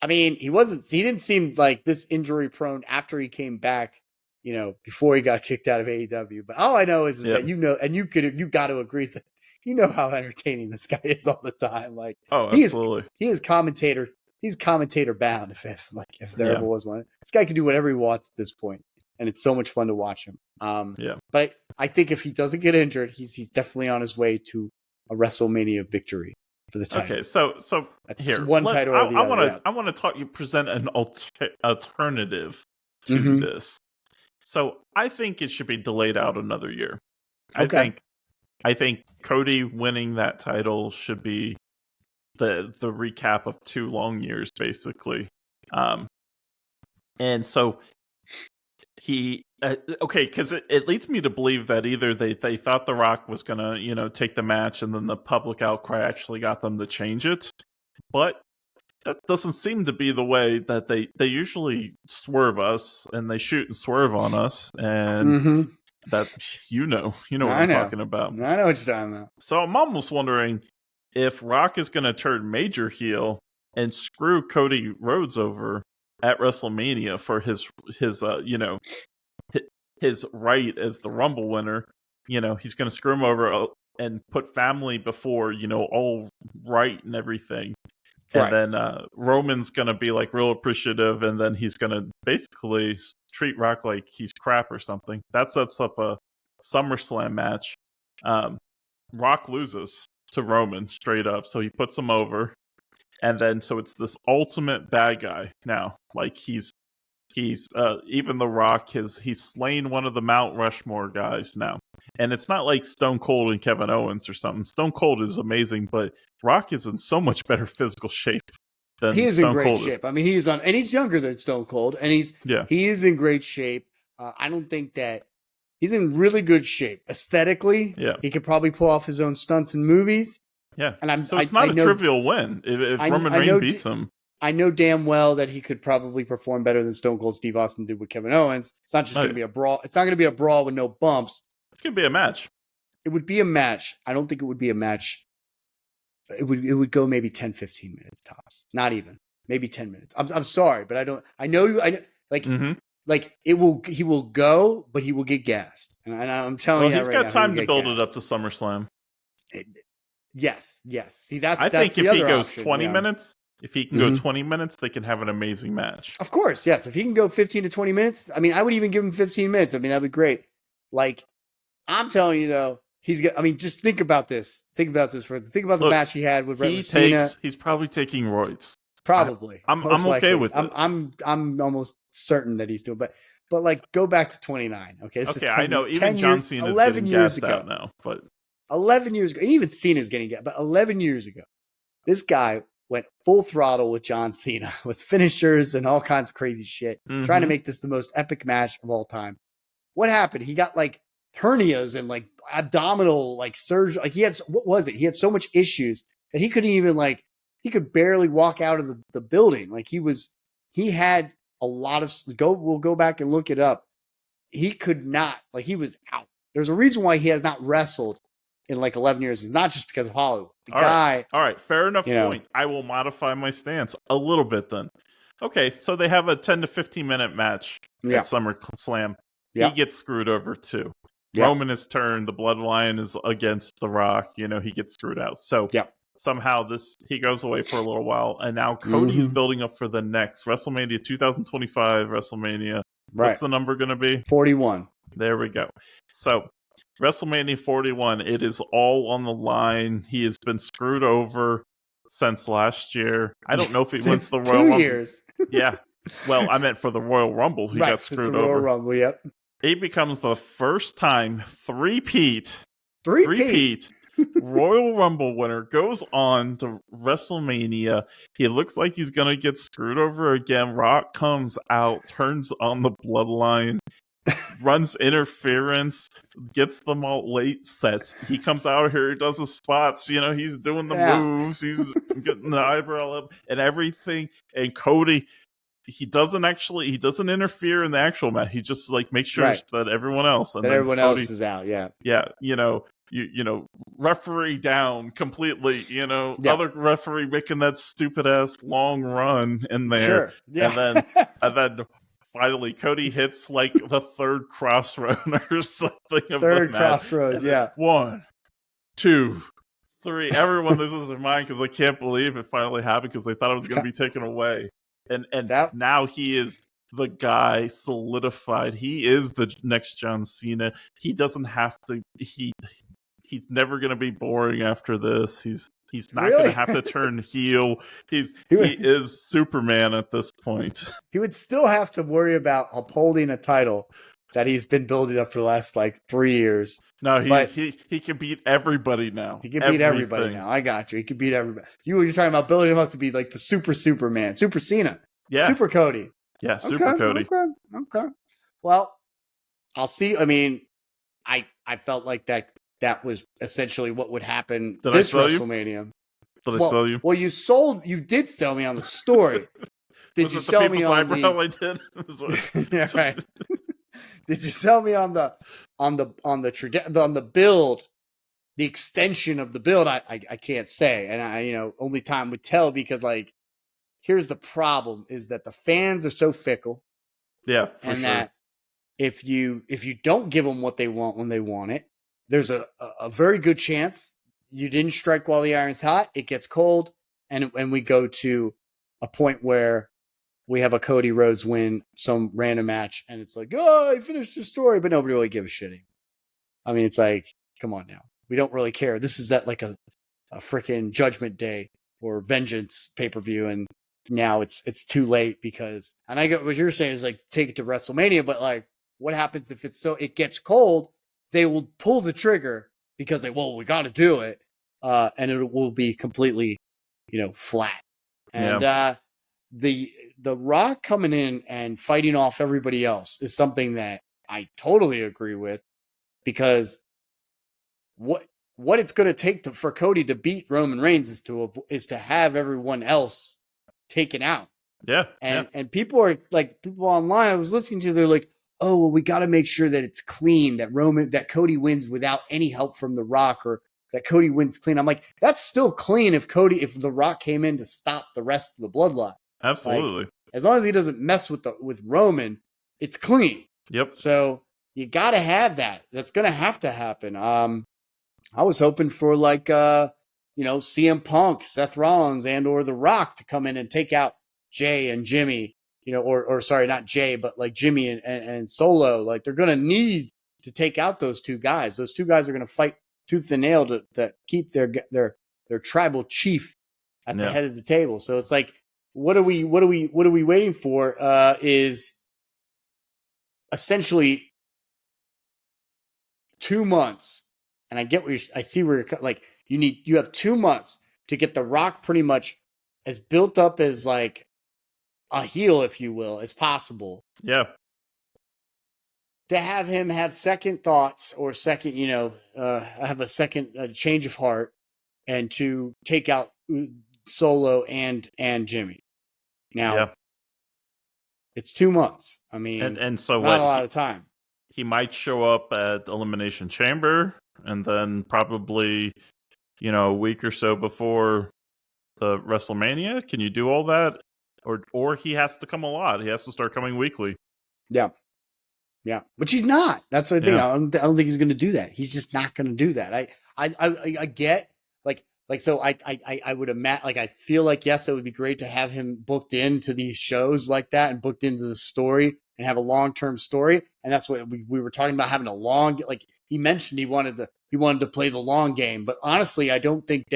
I mean, he didn't seem like this injury prone after he came back, before he got kicked out of AEW. But all I know is that, and you got to agree that how entertaining this guy is all the time. Like, absolutely. He's commentator bound if there ever was one. This guy can do whatever he wants at this point, and it's so much fun to watch him. But I think if he doesn't get injured, he's definitely on his way to a WrestleMania victory for the title. Okay, so that's here one title. I want to present an alternative to this. So I think it should be delayed out another year. Okay. I think Cody winning that title should be the recap of 2 long years, basically. And so he because it leads me to believe that either they thought The Rock was gonna take the match, and then the public outcry actually got them to change it. But that doesn't seem to be the way that they usually swerve us, and they shoot and swerve on us, and that you know what I'm talking about. I know what you're talking about. So I'm almost wondering if Rock is going to turn major heel and screw Cody Rhodes over at WrestleMania for his his right as the Rumble winner. He's going to screw him over and put family before, all right and everything. And then Roman's going to be like real appreciative, and then he's going to basically treat Rock like he's crap or something. That sets up a SummerSlam match. Rock loses to Roman straight up, so he puts him over. And then so it's this ultimate bad guy now. Like he's even The Rock, he's slain one of the Mount Rushmore guys now. And it's not like Stone Cold and Kevin Owens or something. Stone Cold is amazing, but Rock is in so much better physical shape than he is Stone in great Cold shape. I mean, and he's younger than Stone Cold, and he is in great shape. I don't think that he's in really good shape aesthetically. Yeah, he could probably pull off his own stunts in movies. Yeah, and it's not a trivial win if Roman Reigns beats him. I know damn well that he could probably perform better than Stone Cold Steve Austin did with Kevin Owens. It's not just going to be a brawl. It's not going to be a brawl with no bumps. It's going to be a match. It would be a match. I don't think it would be a match. It would go maybe 10, 15 minutes tops. Not even. Maybe 10 minutes. I'm sorry, but I don't. I know you. Like he will go, but he will get gassed. And I'm telling you, he's got time to build it up to SummerSlam. Yes. See, that's I think the if other he goes option, 20 minutes. If he can go 20 minutes, they can have an amazing match. Of course, yes. If he can go 15 to 20 minutes, I mean, I would even give him 15 minutes. I mean, that'd be great. Like, I'm telling you, though, just think about this. Think about the match he had with Cena. He's probably taking roids. Probably. I'm okay with it. I'm almost certain that he's doing, but like, go back to 29. Okay. I know. Even John Cena is getting gassed out now, but 11 years ago, and even Cena's getting gassed, but 11 years ago, this guy went full throttle with John Cena with finishers and all kinds of crazy shit, trying to make this the most epic match of all time. What happened? He got like hernias and like abdominal like surgery. Like he had so much issues that he couldn't even he could barely walk out of the building. Like he had a lot of we'll go back and look it up. He could not, he was out. There's a reason why he has not wrestled in 11 years. It's not just because of Hollywood. All right, fair enough point. I will modify my stance a little bit then. Okay, so they have a 10 to 15 minute match at SummerSlam. He gets screwed over too. Roman is turned. The Bloodline is against The Rock. He gets screwed out. So somehow he goes away for a little while, and now Cody's building up for the next WrestleMania 2025 WrestleMania. Right. What's the number going to be? 41. There we go. So WrestleMania 41, it is all on the line. He has been screwed over since last year. I don't know if he wins the Royal Rumble. 2 years. Yeah. Well, I meant for the Royal Rumble. He got screwed over. Royal Rumble, yep. He becomes the first time three-peat Royal Rumble winner, goes on to WrestleMania. He looks like he's going to get screwed over again. Rock comes out, turns on the Bloodline, runs interference, gets them all late sets. He comes out here, he does the spots, he's doing the moves, he's getting the eyebrow up and everything. And Cody, he doesn't interfere in the actual match. He just makes sure that everyone else else is out. Yeah. Referee down completely, other referee making that stupid ass long run in there. Sure. Yeah. And then finally Cody hits the third crossroad or something. Third crossroads, yeah. 1, 2, 3. Everyone loses their mind because they can't believe it finally happened because they thought it was going to be taken away. And now he is the guy solidified. He is the next John Cena. He doesn't have to. He's never going to be boring after this. He's not going to have to turn heel. He is Superman at this point. He would still have to worry about upholding a title that he's been building up for the last 3 years. No, he can beat everybody now. He can beat everybody now. I got you. He can beat everybody. You're talking about building him up to be the super Superman, Super Cena, Super Cody. Yeah, Super Cody. Okay. Well, I'll see. I mean, I felt like that was essentially what would happen this WrestleMania. Did I sell you? Well, you did sell me on the story. Did you sell me on the? I did. Yeah, right. Did you sell me on the build, the extension of the build? I can't say, and only time would tell, because like, here's the problem: is that the fans are so fickle. Yeah, for and sure. That if you don't give them what they want when they want it, there's a very good chance you didn't strike while the iron's hot. It gets cold, and we go to a point where we have a Cody Rhodes win some random match, and it's like, oh, I finished the story, but nobody really gives a shit. I mean, it's like, come on now. We don't really care. This is like a freaking Judgment Day or Vengeance pay-per-view, and now it's too late, because, and I get what you're saying is like, take it to WrestleMania, but like, what happens if it gets cold? They will pull the trigger because we got to do it, and it will be completely, flat. And the Rock coming in and fighting off everybody else is something that I totally agree with, because what it's going to take for Cody to beat Roman Reigns is to have everyone else taken out. Yeah. And people online I was listening to, they're like, oh, well, we got to make sure that it's clean, that Cody wins without any help from The Rock, or that Cody wins clean. I'm like, that's still clean if The Rock came in to stop the rest of the bloodline. Absolutely. Like, as long as he doesn't mess with Roman, it's clean. Yep. So you got to have that. That's going to have to happen. I was hoping for CM Punk, Seth Rollins, and or The Rock to come in and take out Jay and Jimmy, or sorry, not Jay, but like Jimmy and Solo. Like, they're going to need to take out those two guys. Those two guys are going to fight tooth and nail to keep their tribal chief at the head of the table. So it's like, what are we waiting for? Is essentially 2 months. And I get I see where you're like, you have 2 months to get The Rock pretty much as built up as like a heel, if you will, as possible. Yeah. To have him have second thoughts, or second, have a second change of heart, and to take out Solo and Jimmy. Now, it's 2 months. I mean, and so not a lot of time. He might show up at Elimination Chamber, and then probably, a week or so before WrestleMania. Can you do all that? Or he has to come a lot. He has to start coming weekly. Yeah. Yeah. Which he's not. That's the thing. I don't think he's going to do that. He's just not going to do that. I get so I would imagine, like, I feel like, yes, it would be great to have him booked into these shows like that, and booked into the story, and have a long-term story. And that's what we were talking about, having a long, like, he mentioned he wanted to play the long game. But honestly, I don't think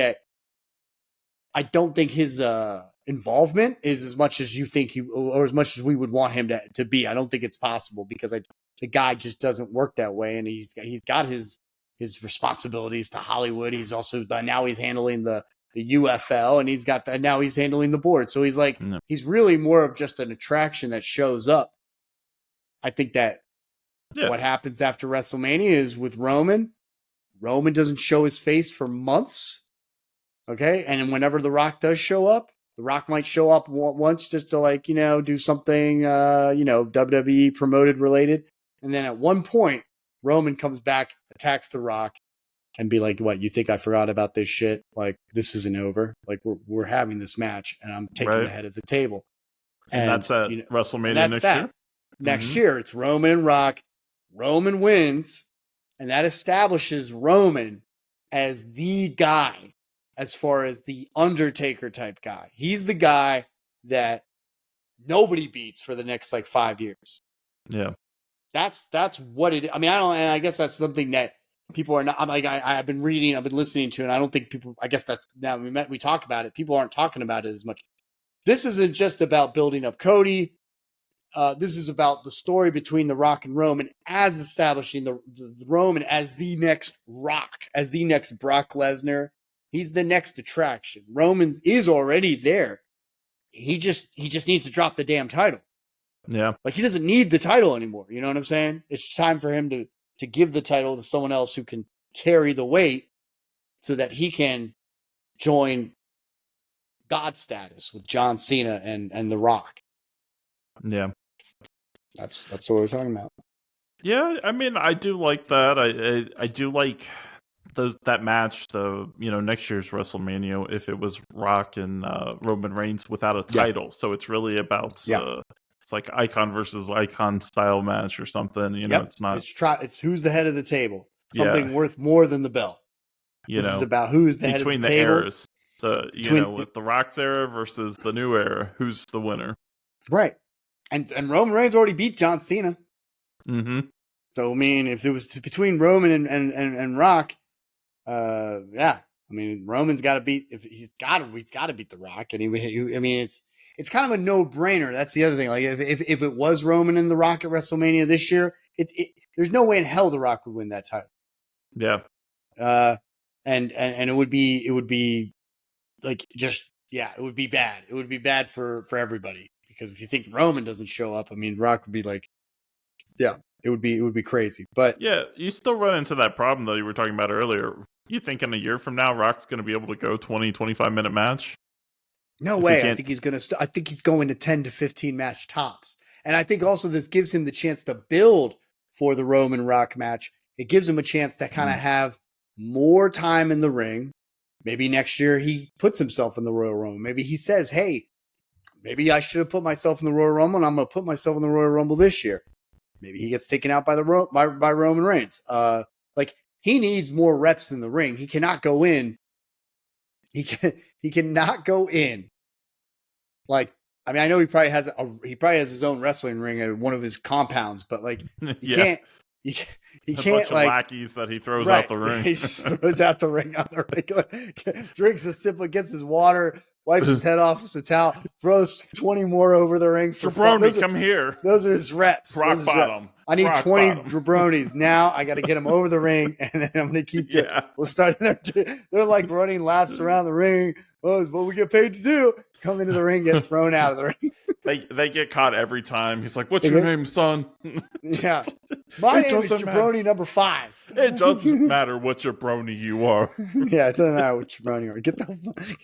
his involvement is as much as you think or as much as we would want him to be. I don't think it's possible, because the guy just doesn't work that way. And he's got his responsibilities to Hollywood. He's also now he's handling the UFL, and now he's handling the board. So he's like, he's really more of just an attraction that shows up. I think that what happens after WrestleMania is with Roman doesn't show his face for months. Okay. And whenever The Rock does show up, The Rock might show up once just to do something, WWE promoted related. And then at one point, Roman comes back, attacks The Rock, and be like, what, you think I forgot about this shit? Like, this isn't over. Like, we're having this match, and I'm taking the head of the table. And that's at WrestleMania next year? Next year, it's Roman and Rock. Roman wins, and that establishes Roman as the guy, as far as the Undertaker type guy. He's the guy that nobody beats for the next 5 years. Yeah. That's what it. I mean, I guess that's something that people are not. I'm like, I've been reading, I've been listening to, and I don't think people. I guess that's now we talk about it. People aren't talking about it as much. This isn't just about building up Cody. This is about the story between The Rock and Roman, as establishing the Roman as the next Rock, as the next Brock Lesnar. He's the next attraction. Roman's is already there. He just needs to drop the damn title. Yeah. Like, he doesn't need the title anymore. You know what I'm saying? It's time for him to give the title to someone else who can carry the weight, so that he can join God status with John Cena and The Rock. Yeah. That's what we're talking about. Yeah, I mean, I do like that. I do like that match, though. Next year's WrestleMania, if it was Rock and Roman Reigns without a title, so it's really about it's like icon versus icon style match or something. It's not. It's who's the head of the table. Something Yeah. worth more than the belt. This is about who's the head of the table. Between the eras. With the Rock's era versus the new era, who's the winner? Right. And Roman Reigns already beat John Cena. Mm-hmm. So I mean, if it was between Roman and Rock, I mean, Roman's got to beat. If he's got to beat the Rock. And I mean, it's kind of a no brainer. That's the other thing. Like if it was Roman and the Rock at WrestleMania this year, there's no way in hell the Rock would win that title. Yeah. And it would be like it would be bad. It would be bad for everybody, because if you think Roman doesn't show up, I mean, Rock would be like, it would be crazy. But yeah, you still run into that problem though you were talking about earlier. You think in a year from now Rock's going to be able to go 20-25 minute match? No way. I think he's going to I think he's going to 10 to 15 match tops. And I think also this gives him the chance to build for the Roman Rock match. It gives him a chance to kind of have more time in the ring. Maybe next year he puts himself in the Royal Rumble. Maybe he says, hey, maybe I should have put myself in the Royal Rumble, and I'm going to put myself in the Royal Rumble this year. Maybe he gets taken out by by Roman Reigns. Like, he needs more reps in the ring. He cannot go in. He cannot go in. Like, I mean, I know he probably has his own wrestling ring at one of his compounds, but like, he can't. He can't, bunch of lackeys that he throws out the ring. He just throws out the ring on a regular. Drinks a sip, gets his water, wipes his head off with a towel, throws 20 more over the ring. Jabroni, come here. Those are his reps. Rock bottom. I need 20 jabronis. Now I got to get them over the ring, and then I'm going to keep doing. We'll start there. They're like running laps around the ring. Oh, it's what we get paid to do. Come into the ring, get thrown out of the ring. They get caught every time. He's like, "What's your name, son?" Yeah, my name is Jabroni number 5. It doesn't matter what jabroni you are. Yeah, it doesn't matter what jabroni you are. Get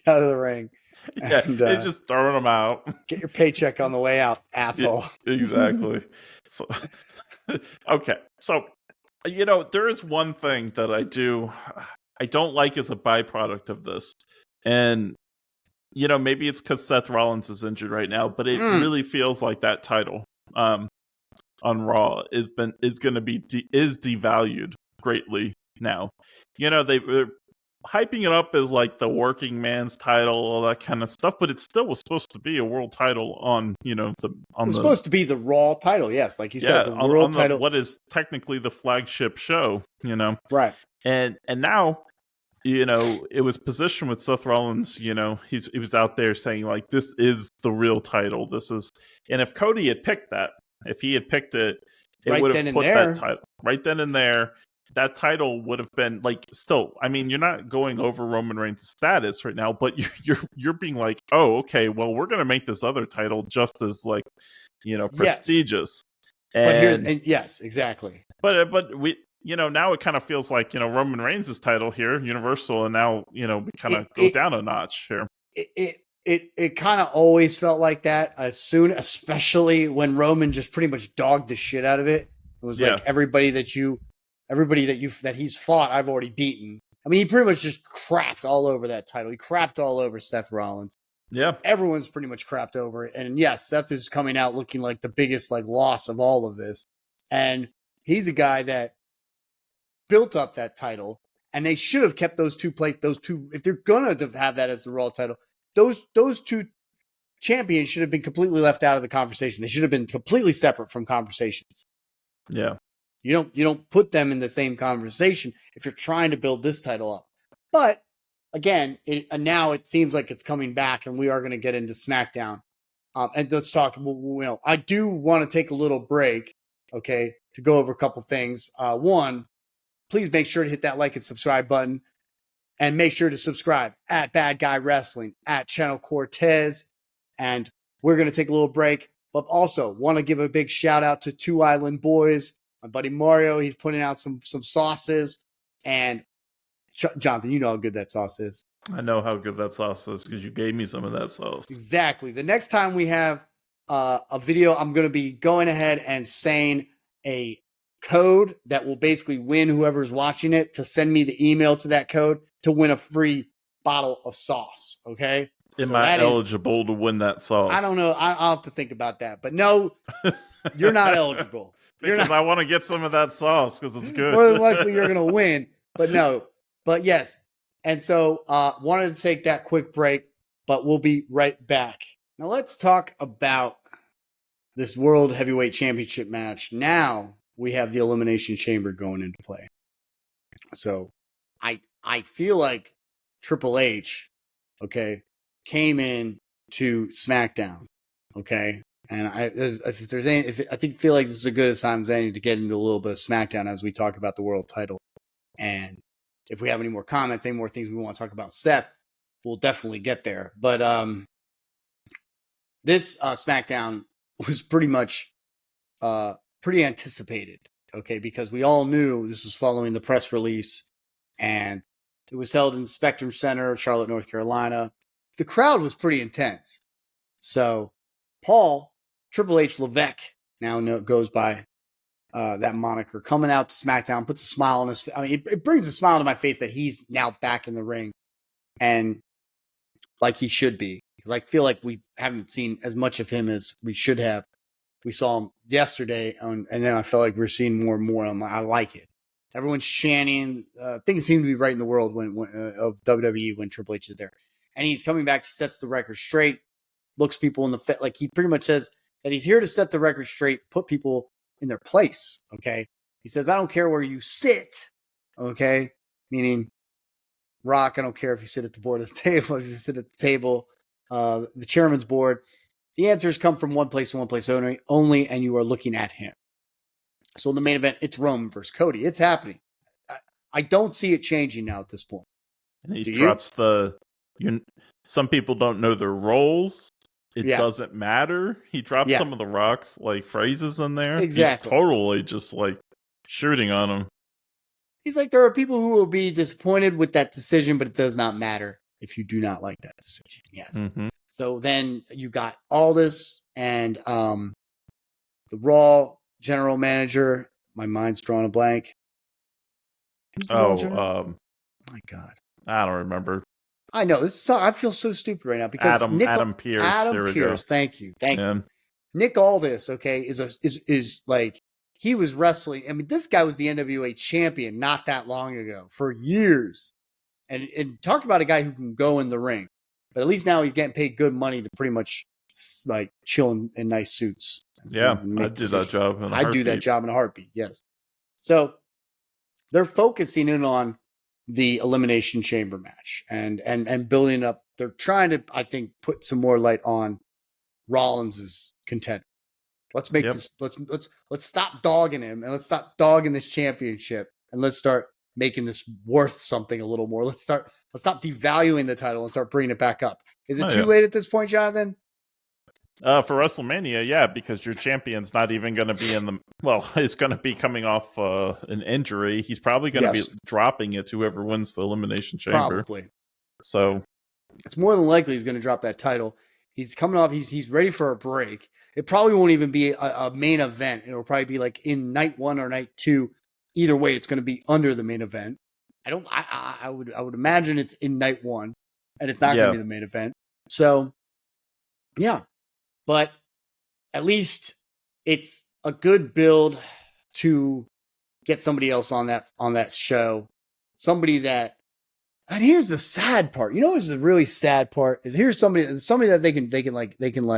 out of the ring. Yeah, they're just throwing them out. Get your paycheck on the way out, asshole. Yeah, exactly. So, okay, so there is one thing that I don't like as a byproduct of this, and maybe it's because Seth Rollins is injured right now, but it really feels like that title on Raw is devalued greatly now. They're hyping it up as like the working man's title, all that kind of stuff, but it still was supposed to be a world title on supposed to be the Raw title, yes, like you said, the world title. What is technically the flagship show, right? And now. It was positioned with Seth Rollins. He was out there saying like, "This is the real title. This is." And if Cody had picked that, if he had picked it, it would have put that title right then and there. That title would have been like, still. I mean, you're not going over Roman Reigns' status right now, but you're being like, "Oh, okay. Well, we're gonna make this other title just as like, prestigious." Yes. Yes, exactly. But we. Now it kind of feels like, Roman Reigns' title here, Universal, and now, we kind of go down a notch here. It kind of always felt like that especially when Roman just pretty much dogged the shit out of it. It was like everybody that he's fought, I've already beaten. I mean, he pretty much just crapped all over that title. He crapped all over Seth Rollins. Yeah. Everyone's pretty much crapped over it. And yes, Seth is coming out looking like the biggest loss of all of this. And he's a guy that built up that title, and they should have kept those two, if they're gonna have that as the Raw title, those two champions should have been completely left out of the conversation. They should have been completely separate from conversations. Yeah. You don't put them in the same conversation if you're trying to build this title up. But again, now it seems like it's coming back, and we are going to get into SmackDown. And let's talk. I do want to take a little break, okay, to go over a couple things. One, please make sure to hit that like and subscribe button, and make sure to subscribe at Bad Guy Wrestling, at Channel Cortez. And we're going to take a little break, but also want to give a big shout out to Two Island Boys. My buddy Mario, he's putting out some sauces. And Jonathan, you know how good that sauce is. I know how good that sauce is because you gave me some of that sauce. Exactly. The next time we have a video, I'm going to be going ahead and saying a code that will basically win whoever's watching it to send me the email to that code to win a free bottle of sauce. Okay. Am I eligible to win that sauce? I don't know. I'll have to think about that. But no, you're not eligible. Because I want to get some of that sauce because it's good. More than likely you're going to win. But no. But yes. And so wanted to take that quick break, but we'll be right back. Now let's talk about this World Heavyweight Championship match. Now we have the Elimination Chamber going into play. So I feel like Triple H, okay, came in to SmackDown, okay, and I feel like this is a good time as any to get into a little bit of SmackDown as we talk about the world title. And if we have any more comments, any more things we want to talk about Seth, we'll definitely get there. But this SmackDown was pretty much pretty anticipated, okay, because we all knew this was following the press release, and it was held in the Spectrum Center, Charlotte, North Carolina. The crowd was pretty intense. So Paul, Triple H Levesque, now goes by that moniker, coming out to SmackDown, puts a smile on his face. I mean, it brings a smile to my face that he's now back in the ring, and like he should be. Because I feel like we haven't seen as much of him as we should have. We saw him yesterday, and then I felt like we're seeing more and more. I like it. Everyone's chanting. Things seem to be right in the world of WWE when Triple H is there. And he's coming back, sets the record straight, looks people in the face. Like he pretty much says that he's here to set the record straight, put people in their place, okay? He says, I don't care where you sit, okay? Meaning, Rock, I don't care if you sit at the board of the table, if you sit at the table, the chairman's board. The answers come from one place and one place only, and you are looking at him. So in the main event, it's Roman versus Cody. It's happening. I don't see it changing now at this point. And he drops some people don't know their roles. It doesn't matter. He drops some of the Rock's like phrases in there. Exactly. He's totally just like shooting on him. He's like, there are people who will be disappointed with that decision, but it does not matter if you do not like that decision. Yes. Mm-hmm. So then you got Aldis and the Raw general manager. My mind's drawing a blank. Oh my God. I don't remember. I know this. I feel so stupid right now because Adam Pearce. Adam Pearce. Thank you. Nick Aldis. Okay, is like he was wrestling. I mean, this guy was the NWA champion not that long ago for years, and talk about a guy who can go in the ring. But at least now he's getting paid good money to pretty much like chill in nice suits. Yeah, I'd do that job. I'd do that job in a heartbeat. Yes. So they're focusing in on the Elimination Chamber match and building up. They're trying to, I think, put some more light on Rollins's contender. Let's make this. Let's stop dogging him and let's stop dogging this championship and let's start making this worth something a little more. Let's stop devaluing the title and start bringing it back up. Is it too late at this point, Jonathan? For WrestleMania, yeah, because your champion's not even going to be he's going to be coming off an injury. He's probably going to be dropping it to whoever wins the Elimination Chamber. Probably. So it's more than likely he's going to drop that title. He's coming off. He's ready for a break. It probably won't even be a main event. It'll probably be like in night 1 or night 2. Either way, it's going to be under the main event. I would imagine it's in night 1, and it's not going to be the main event. So, yeah. But at least it's a good build to get somebody else on that show. Somebody that, and here's the sad part. You know, what's the really sad part is here's somebody that they can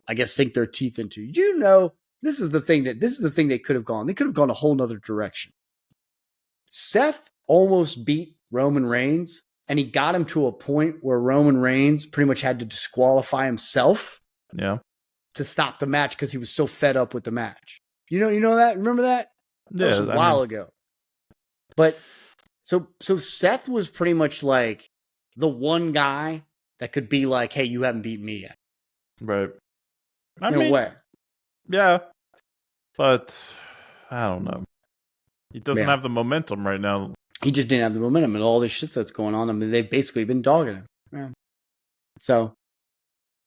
I guess sink their teeth into. You know, this is the thing they could have gone. They could have gone a whole nother direction. Seth almost beat Roman Reigns, and he got him to a point where Roman Reigns pretty much had to disqualify himself. Yeah. To stop the match because he was so fed up with the match. You know that? Remember that? That was a while ago. But so Seth was pretty much like the one guy that could be like, hey, you haven't beaten me yet. Right. In a way. Yeah. But I don't know. He doesn't have the momentum right now. he just didn't have the momentum and all this shit that's going on. I mean, they've basically been dogging him. Yeah. So,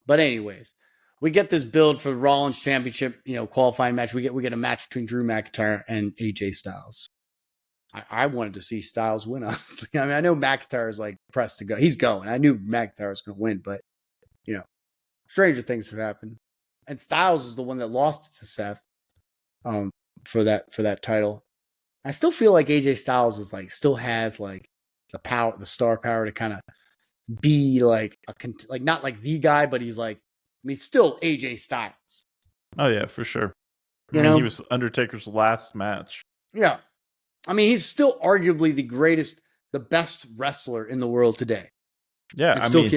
but anyways, we get this build for the Rollins Championship, qualifying match. We get a match between Drew McIntyre and AJ Styles. I wanted to see Styles win, honestly. I mean, I know McIntyre is like pressed to go. He's going. I knew McIntyre was going to win, but stranger things have happened. And Styles is the one that lost to Seth for that title. I still feel like AJ Styles is like still has like the power, the star power to kind of be like not like the guy, but he's like, I mean, still AJ Styles. Oh yeah, for sure. He was Undertaker's last match. Yeah, I mean, he's still arguably the best wrestler in the world today. Yeah, and still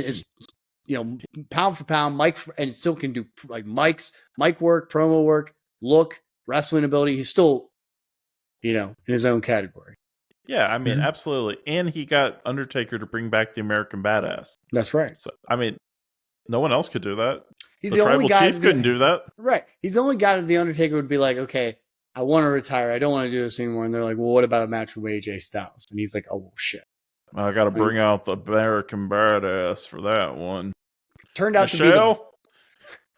pound for pound, and still can do like mic work, promo work, look, wrestling ability. He's still, in his own category. Yeah, I mean, absolutely. And he got Undertaker to bring back the American Badass. That's right. So, I mean, no one else could do that. He's the only guy. Chief couldn't do that. Right. He's the only guy that the Undertaker would be like, okay, I want to retire. I don't want to do this anymore. And they're like, well, what about a match with AJ Styles? And he's like, oh, well, shit. I got to bring out the American Badass for that one. Turned out Michelle, to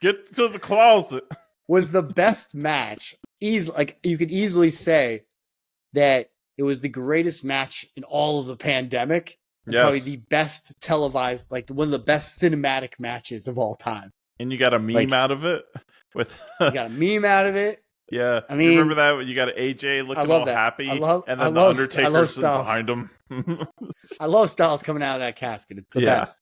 be get to the closet. Was the best match. You could easily say that it was the greatest match in all of the pandemic. Yes. Probably the best televised, like one of the best cinematic matches of all time. And you got a meme out of it. You got a meme out of it. Yeah, I mean, you remember that when you got AJ looking all happy, and then the Undertaker's behind him. I love Styles coming out of that casket. It's the best.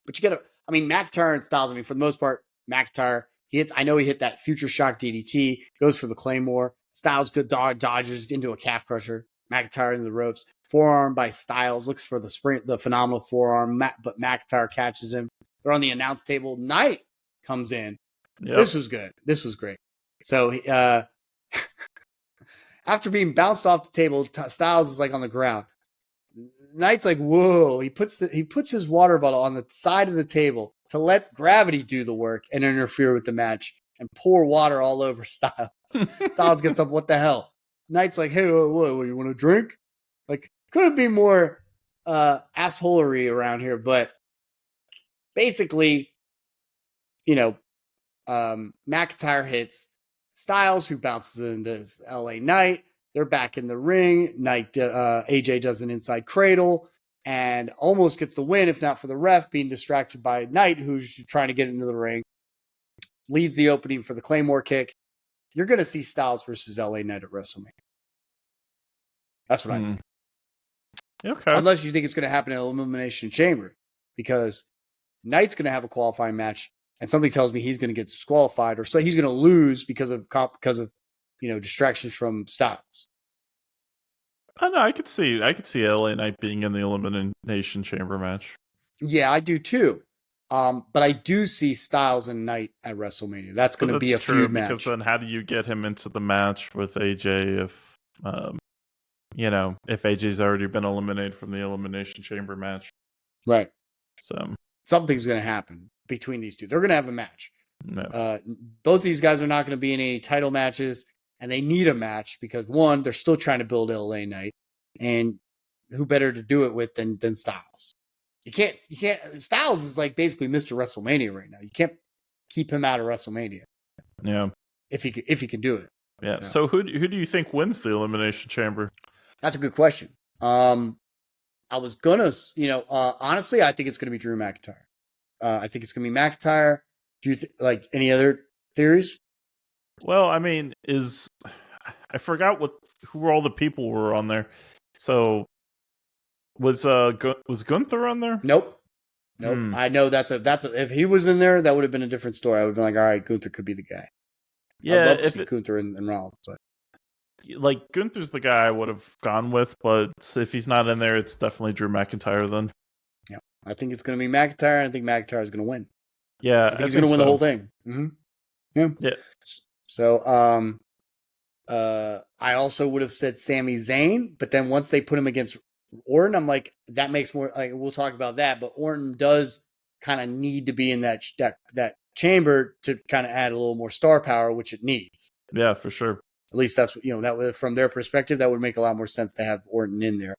But you got to, I mean, McIntyre and Styles. I mean, for the most part, McIntyre he hit that Future Shock DDT, goes for the Claymore. Styles dodges into a calf crusher. McIntyre into the ropes. Forearm by Styles, looks for the phenomenal forearm, but McIntyre catches him. They're on the announce table. Knight comes in. Yep. This was good. This was great. So after being bounced off the table, Styles is like on the ground. Knight's like, whoa. He puts his water bottle on the side of the table to let gravity do the work and interfere with the match and pour water all over Styles. Styles gets up, what the hell? Knight's like, hey, what you want a drink? Like, couldn't be more assholery around here, but basically, McIntyre hits Styles, who bounces into LA Knight. They're back in the ring. AJ does an inside cradle and almost gets the win, if not for the ref being distracted by Knight, who's trying to get into the ring. Leads the opening for the Claymore kick. You're going to see Styles versus LA Knight at WrestleMania. That's what I think. Okay. Unless you think it's going to happen in Elimination Chamber, because Knight's going to have a qualifying match, and something tells me he's going to get disqualified, or so he's going to lose because of distractions from Styles. I know. I could see LA Knight being in the Elimination Chamber match. Yeah, I do too. But I do see Styles and Knight at WrestleMania. That's going to be a feud match. Because then, how do you get him into the match with AJ if AJ's already been eliminated from the Elimination Chamber match? Right. So something's going to happen between these two. They're going to have a match. No. Both these guys are not going to be in any title matches, and they need a match because, one, they're still trying to build LA Knight, and who better to do it with than Styles? You can't. Styles is like basically Mr. WrestleMania right now. You can't keep him out of WrestleMania. Yeah. If he can do it. Yeah. So who do you think wins the Elimination Chamber? That's a good question. I was gonna, honestly, I think it's gonna be Drew McIntyre. I think it's gonna be McIntyre. Do you like any other theories? Well, I mean, I forgot who all the people were on there. So was Gunther on there? Nope. I know that's a if he was in there, that would have been a different story. I would have been like, all right, Gunther could be the guy. Yeah, I'd love to see Gunther and Rollins, but like Gunther's the guy I would have gone with, but if he's not in there, it's definitely Drew McIntyre then. Yeah, I think it's going to be McIntyre, and I think McIntyre is going to win. Yeah, I think he's going to win the whole thing. Mm-hmm. Yeah. So, I also would have said Sami Zayn, but then once they put him against Orton, I'm like, that makes more. Like, we'll talk about that, but Orton does kind of need to be in that chamber to kind of add a little more star power, which it needs. Yeah, for sure. At least that's that from their perspective, that would make a lot more sense to have Orton in there.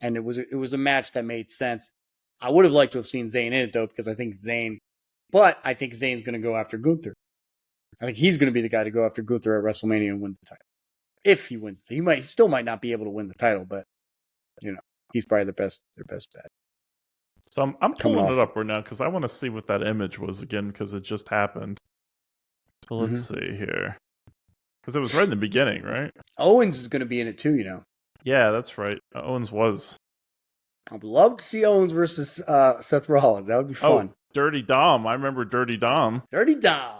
And it was a match that made sense. I would have liked to have seen Zayn in it though, because I think Zayn's going to go after Gunther. I think he's going to be the guy to go after Gunther at WrestleMania and win the title. If he wins, he still might not be able to win the title, but he's probably their best bet. So I'm pulling it up right now because I want to see what that image was again, because it just happened. So let's see here. Because it was right in the beginning, right? Owens is going to be in it too, Yeah, that's right. Owens was. I'd love to see Owens versus Seth Rollins. That would be fun. Oh, Dirty Dom. I remember Dirty Dom. Dirty Dom.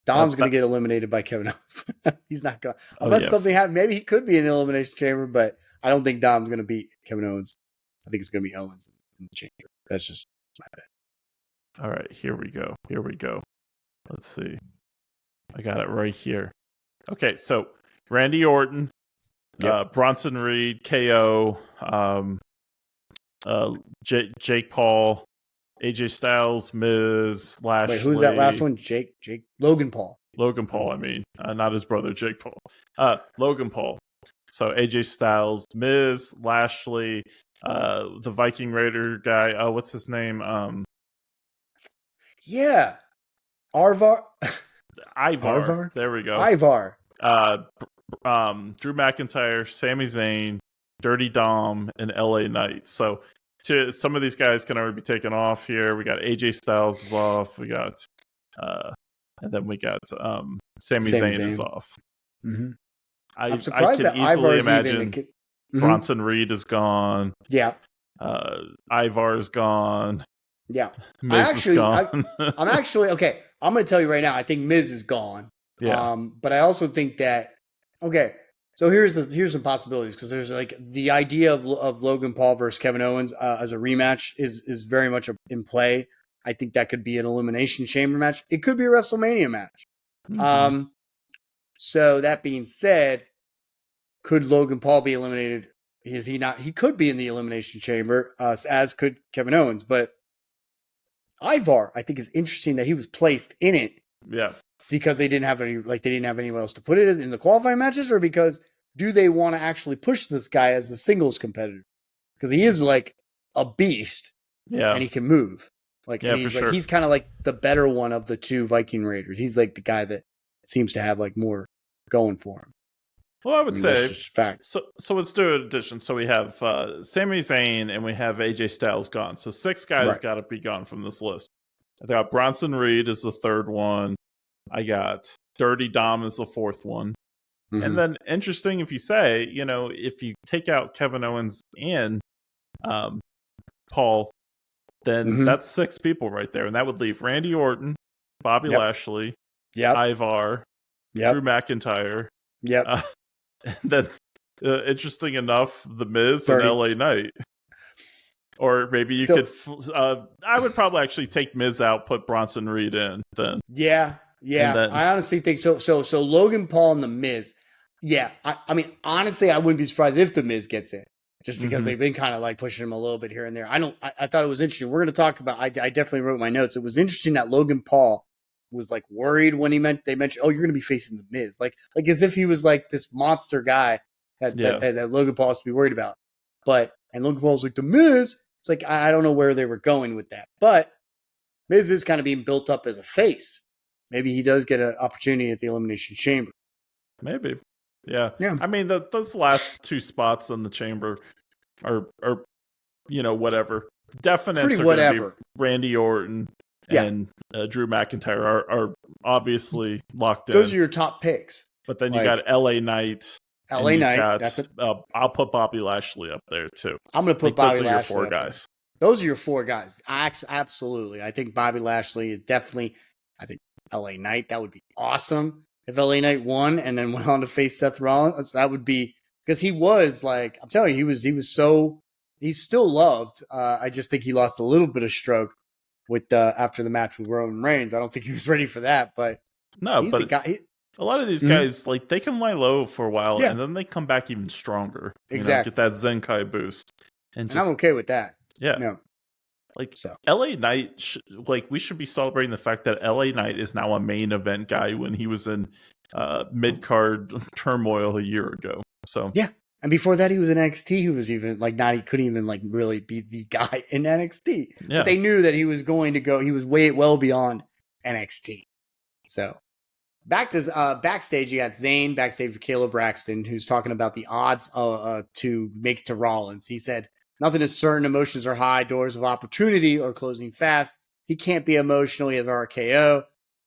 Dom's going to get eliminated by Kevin Owens. He's not going. Unless something happens. Maybe he could be in the Elimination Chamber, but I don't think Dom's going to beat Kevin Owens. I think it's going to be Owens in the Chamber. That's just my bet. All right, here we go. Let's see. I got it right here. Okay, so Randy Orton, Bronson Reed, KO, Jake Paul, AJ Styles, Miz, Lashley. Wait, who's that last one? Logan Paul. Logan Paul, I mean. Not his brother, Jake Paul. Logan Paul. So AJ Styles, Miz, Lashley, the Viking Raider guy. What's his name? Yeah. Ivar. There we go. Ivar. Drew McIntyre, Sami Zayn, Dirty Dom, and LA Knight. So some of these guys can already be taken off here. We got AJ Styles is off. We got and then we got Sami Zayn is off. Mm-hmm. I'm surprised that easily Ivar's imagine Bronson Reed is gone. Yeah. Ivar's gone. Yeah. Miz is gone. I'm actually okay. I'm going to tell you right now. I think Miz is gone. Yeah. But I also think that so here's some possibilities, because there's like the idea of Logan Paul versus Kevin Owens as a rematch is very much in play. I think that could be an Elimination Chamber match. It could be a WrestleMania match. Mm-hmm. So that being said, could Logan Paul be eliminated? Is he not? He could be in the Elimination Chamber, as could Kevin Owens. But Ivar, I think, is interesting that he was placed in it. Yeah. Because they didn't have anyone else to put it in the qualifying matches, or because do they want to actually push this guy as a singles competitor? Because he is like a beast, and he can move. He's kind of like the better one of the two Viking Raiders. He's like the guy that seems to have like more going for him. Well, I would say that's just fact. So let's do an addition. So we have Sami Zayn and we have AJ Styles gone. So 6 guys got to be gone from this list. I got Bronson Reed is the third one. I got Dirty Dom is the fourth one. Mm-hmm. And then interesting, if you say, if you take out Kevin Owens and Paul, then that's 6 people right there. And that would leave Randy Orton, Bobby Lashley, Ivar, Drew McIntyre. Yep. And then, interesting enough, The Miz and LA Knight. Or maybe you could... I would probably actually take Miz out, put Bronson Reed in then. Yeah. Then, I honestly think so. So Logan Paul and The Miz. Yeah. I mean, honestly, I wouldn't be surprised if The Miz gets in. Just because they've been kind of like pushing him a little bit here and there. I thought it was interesting. We're going to talk about... I definitely wrote my notes. It was interesting that Logan Paul was like worried when they mentioned, oh, you're going to be facing The Miz. Like as if he was like this monster guy that Logan Paul has to be worried about. And Logan Paul's like, The Miz? It's like, I don't know where they were going with that. But Miz is kind of being built up as a face. Maybe he does get an opportunity at the Elimination Chamber. Maybe. Yeah. I mean, those last 2 spots in the chamber are whatever. Definites are going to be Randy Orton and Drew McIntyre are obviously locked in. Those are your top picks. But then you got LA Knight. LA Knight. That's I'll put Bobby Lashley up there too. I'm going to put Bobby Lashley. Those are your 4 guys. Those are your 4 guys. Absolutely. I think Bobby Lashley is definitely. I think LA Knight, that would be awesome. If LA Knight won and then went on to face Seth Rollins, that would be, because he was like, I'm telling you, he's still loved. I just think he lost a little bit of stroke with after the match with Roman Reigns. I don't think he was ready for that, but a lot of these guys, like, they can lie low for a while and then they come back even stronger. Exactly. Get that Zenkai boost. And I'm okay with that. Yeah. No. LA Knight, we should be celebrating the fact that LA Knight is now a main event guy when he was in mid-card turmoil a year ago. So yeah. And before that, he was in NXT. He was even like he couldn't even like really be the guy in NXT. Yeah. But they knew that he was going to go. He was way well beyond NXT. So back to backstage, you got Zayn backstage with Caleb Braxton, who's talking about the odds to make it to Rollins. He said, "Nothing is certain. Emotions are high. Doors of opportunity are closing fast. He can't be emotional. He has RKO.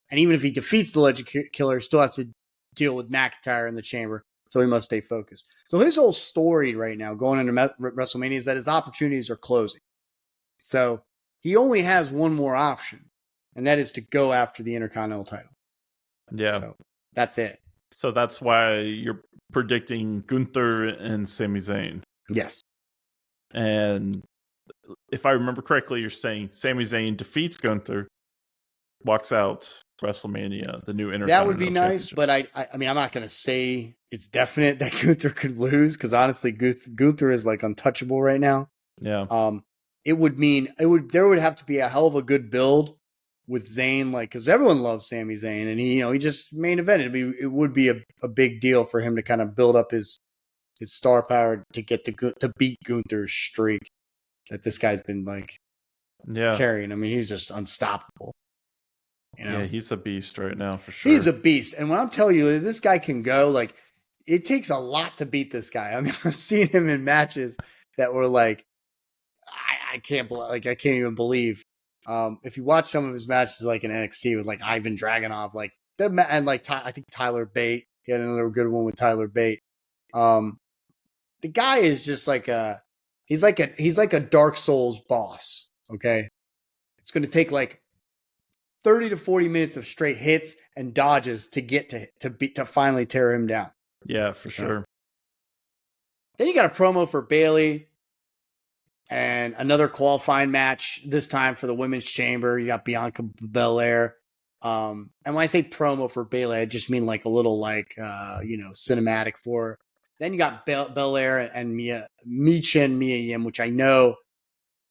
And even if he defeats the Legend Killer, he still has to deal with McIntyre in the chamber. So he must stay focused." So his whole story right now going into WrestleMania is that his opportunities are closing. So he only has one more option, and that is to go after the Intercontinental title. Yeah. So that's it. So that's why you're predicting Gunther and Sami Zayn. Yes. And if I remember correctly, you're saying Sami Zayn defeats Gunther, walks out WrestleMania, the new Intercontinental. That would be nice, but I mean, I'm not going to say it's definite that Gunther could lose because honestly, Gunther is like untouchable right now. Yeah. It would mean there would have to be a hell of a good build with Zayn, like because everyone loves Sami Zayn, and he just main evented. It would be a big deal for him to kind of build up his star power to get to beat Gunther's streak that this guy's been like carrying. I mean, he's just unstoppable. You know? Yeah, he's a beast right now for sure. He's a beast, and when I'm telling you, this guy can go. Like, it takes a lot to beat this guy. I mean, I've seen him in matches that were like, I can't even believe. If you watch some of his matches, like in NXT with like Ivan Dragunov, like and like I think Tyler Bate, he had another good one with Tyler Bate. The guy is just like he's like a Dark Souls boss. Okay, it's going to take like 30 to 40 minutes of straight hits and dodges to get to finally tear him down. Yeah, for sure. Then you got a promo for Bayley and another qualifying match, this time for the Women's Chamber. You got Bianca Belair. And when I say promo for Bayley, I just mean like a little like, cinematic for her. Then you got Belair and Mia Yim, which I know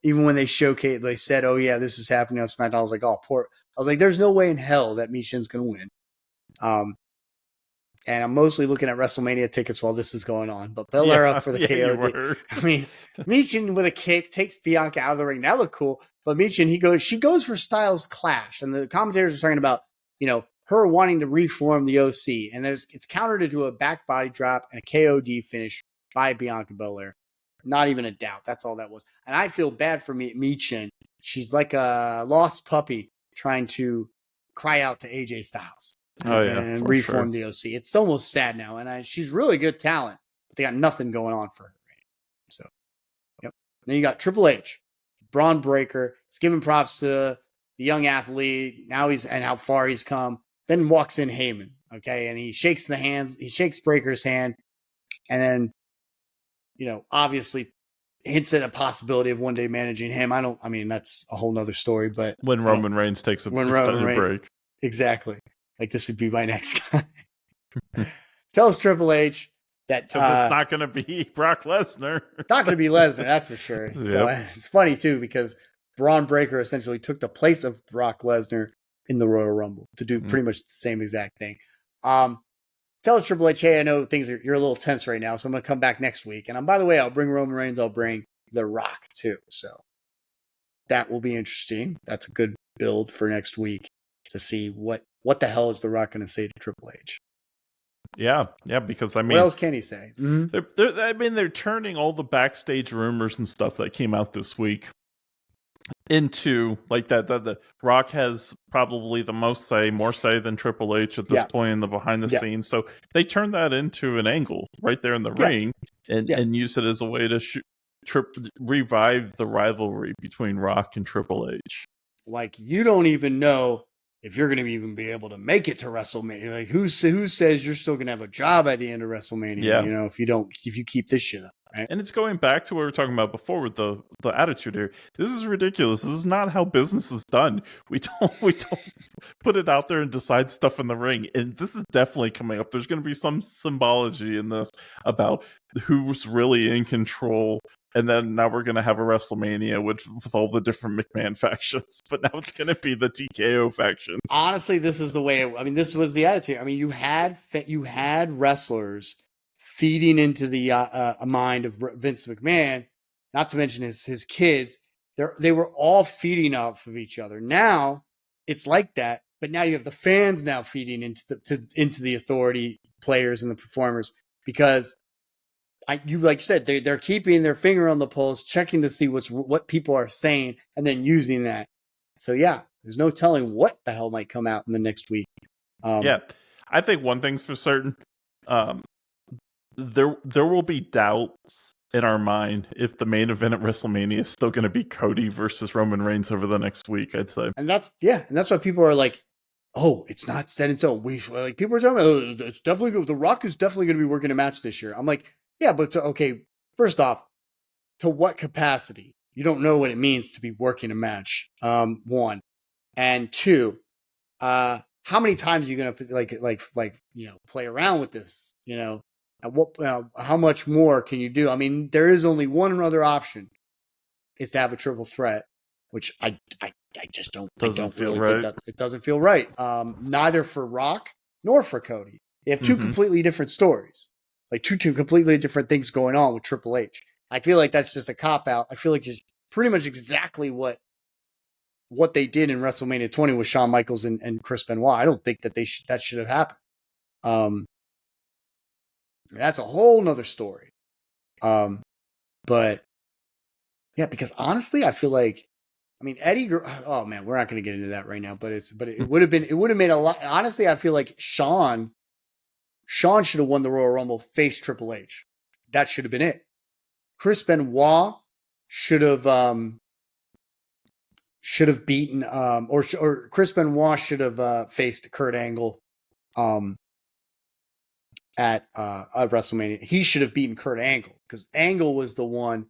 even when they showcased, they said, "Oh yeah, this is happening on SmackDown." I was like, "Oh, poor." I was like, "There's no way in hell that Michin's going to win." And I'm mostly looking at WrestleMania tickets while this is going on. But Belair up for the KO. I mean, Michin with a kick takes Bianca out of the ring. That looked cool. But Michin, she goes for Styles Clash, and the commentators are talking about her wanting to reform the OC, and it's countered into a back body drop and a KOD finish by Bianca Belair. Not even a doubt. That's all that was. And I feel bad for Michin. She's like a lost puppy trying to cry out to AJ Styles and reform the OC. It's almost sad now. And she's really good talent, but they got nothing going on for her. So, yep. Then you got Triple H, Braun Breaker. He's giving props to the young athlete. Now and how far he's come. Then walks in Heyman. Okay. And he shakes Breaker's hand. And then, obviously hints at a possibility of one day managing him. I mean, that's a whole nother story, but when Roman Reigns takes a extended break. Exactly. Like this would be my next guy. Tells Triple H that it's not going to be Brock Lesnar. It's not going to be Lesnar, that's for sure. Yep. So it's funny too, because Braun Breaker essentially took the place of Brock Lesnar in the Royal Rumble to do pretty much the same exact thing. Tells Triple H, "Hey, I know you're a little tense right now, so I'm going to come back next week. And by the way, I'll bring Roman Reigns. I'll bring The Rock too. So that will be interesting. That's a good build for next week to see what the hell is The Rock going to say to Triple H." Yeah, because I mean, what else can he say? Mm-hmm. They're turning all the backstage rumors and stuff that came out this week into like that the Rock has probably the more say than Triple H at this point in the behind the scenes. So they turn that into an angle right there in the ring and use it as a way to revive the rivalry between Rock and Triple H. Like, you don't even know if you're going to even be able to make it to WrestleMania. Like, who says you're still going to have a job at the end of WrestleMania? Yeah. If you keep this shit up. Right? And it's going back to what we were talking about before with the attitude here. This is ridiculous. This is not how business is done. We don't put it out there and decide stuff in the ring. And this is definitely coming up. There's going to be some symbology in this about who's really in control And then now we're going to have a WrestleMania with all the different McMahon factions. But now it's going to be the TKO factions. Honestly, this is the way. This was the attitude. You had wrestlers feeding into the mind of Vince McMahon. Not to mention his kids. They were all feeding off of each other. Now it's like that, but now you have the fans now feeding into the authority players and the performers because. Like you said, they're keeping their finger on the pulse, checking to see what people are saying, and then using that. So yeah, there's no telling what the hell might come out in the next week. Yeah, I think one thing's for certain: there will be doubts in our mind if the main event at WrestleMania is still going to be Cody versus Roman Reigns over the next week. I'd say, and that's why people are like, "Oh, it's not set in stone." People are talking about, it's definitely The Rock is definitely going to be working a match this year. I'm like, yeah, but okay. First off, to what capacity? You don't know what it means to be working a match. One, and two, how many times are you going to play around with this? At what? How much more can you do? There is only one other option: is to have a triple threat, which I just don't. I don't really think it doesn't feel right. Neither for Rock nor for Cody. They have two completely different stories. Like two completely different things going on with Triple H. I feel like that's just a cop-out. I feel like it's pretty much exactly what they did in WrestleMania 20 with Shawn Michaels and Chris Benoit. I don't think that that should have happened. That's a whole nother story. But yeah, because honestly, I feel like, Eddie. Oh man, we're not going to get into that right now. But it would have made a lot. Honestly, I feel like Shawn should have won the Royal Rumble, faced Triple H. That should have been it. Chris Benoit should have beaten or Chris Benoit should have faced Kurt Angle at WrestleMania. He should have beaten Kurt Angle because Angle was the one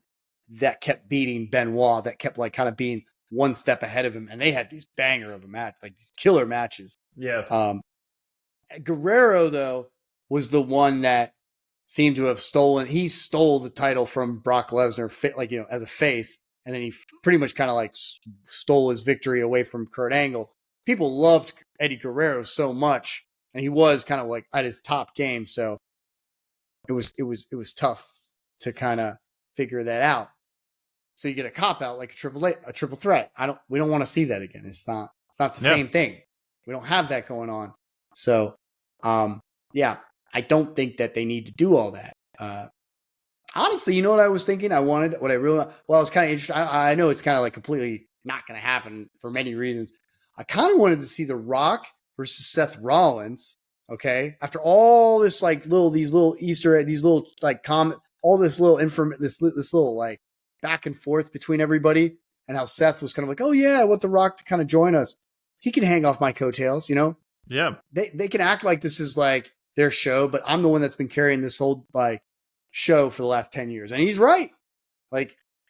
that kept beating Benoit, that kept kind of being one step ahead of him, and they had these banger of a match, like these killer matches. Yeah. Guerrero though was the one that seemed to have stolen. He stole the title from Brock Lesnar, as a face, and then he pretty much kind of stole his victory away from Kurt Angle. People loved Eddie Guerrero so much, and he was kind of at his top game. So it was tough to kind of figure that out. So you get a cop out like a triple threat. We don't want to see that again. It's not the same thing. We don't have that going on. So, yeah, I don't think that they need to do all that. Honestly, you know what I was thinking? I was kind of interested. I know it's kind of completely not going to happen for many reasons. I kind of wanted to see The Rock versus Seth Rollins. Okay. After all this, these little Easter eggs, these little comment, all this little this little back and forth between everybody, and how Seth was kind of oh yeah, I want The Rock to kind of join us. He can hang off my coattails, Yeah. They can act like this is their show, but I'm the one that's been carrying this whole show for the last 10 years. And he's right.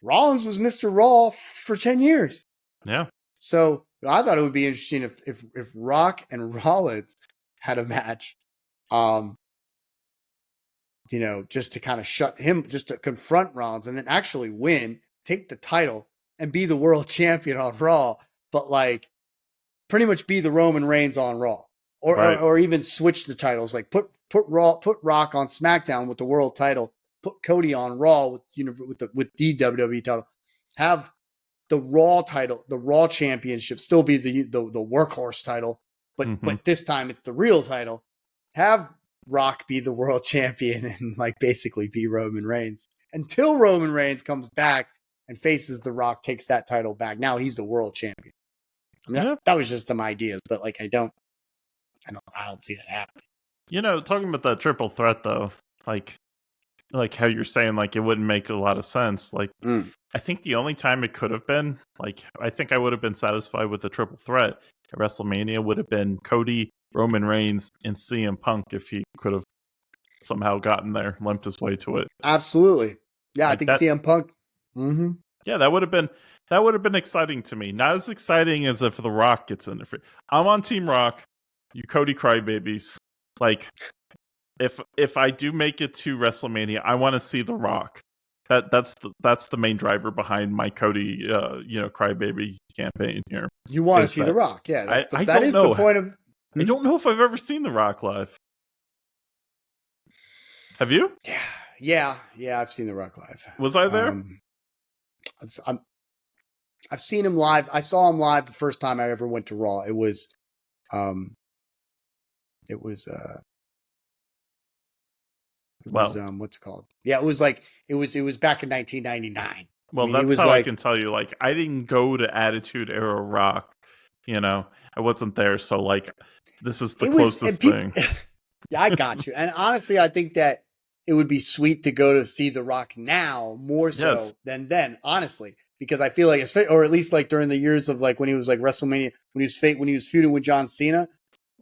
Rollins was Mr. Raw for 10 years. Yeah. So I thought it would be interesting if Rock and Rollins had a match, just to kind of shut him, just to confront Rollins and then actually win, take the title and be the world champion on Raw, but pretty much be the Roman Reigns on Raw, or even switch the titles, put Rock on SmackDown with the world title, put Cody on Raw with the WWE title, have the Raw title, the Raw championship still be the workhorse title, but this time it's the real title. Have Rock be the world champion and basically be Roman Reigns until Roman Reigns comes back and faces The Rock, takes that title back. Now he's the world champion. That was just some ideas, but I don't see that happening. Talking about that triple threat though, like how you're saying, it wouldn't make a lot of sense. I think the only time it could have been, I think I would have been satisfied with the triple threat at WrestleMania would have been Cody, Roman Reigns, and CM Punk if he could have somehow gotten there, limped his way to it. Absolutely. Yeah, I think CM Punk. Mm-hmm. Yeah, that would have been exciting to me. Not as exciting as if The Rock gets in there. I'm on Team Rock. You Cody crybabies. If I do make it to WrestleMania, I want to see The Rock. That's the main driver behind my Cody, crybaby campaign here. You want to see The Rock, yeah? That is the point of. I don't know if I've ever seen The Rock live. Have you? Yeah. I've seen The Rock live. Was I there? I've seen him live. I saw him live the first time I ever went to Raw. It was what's it called? Yeah, it was back in 1999. Well, that's how I can tell you. Like, I didn't go to Attitude Era Rock. I wasn't there, so like, this is the closest thing. Yeah, I got you. And honestly, I think that it would be sweet to go to see The Rock now more so than then. Honestly, because I feel like, or at least like during the years of like when he was like WrestleMania, when he was feuding with John Cena,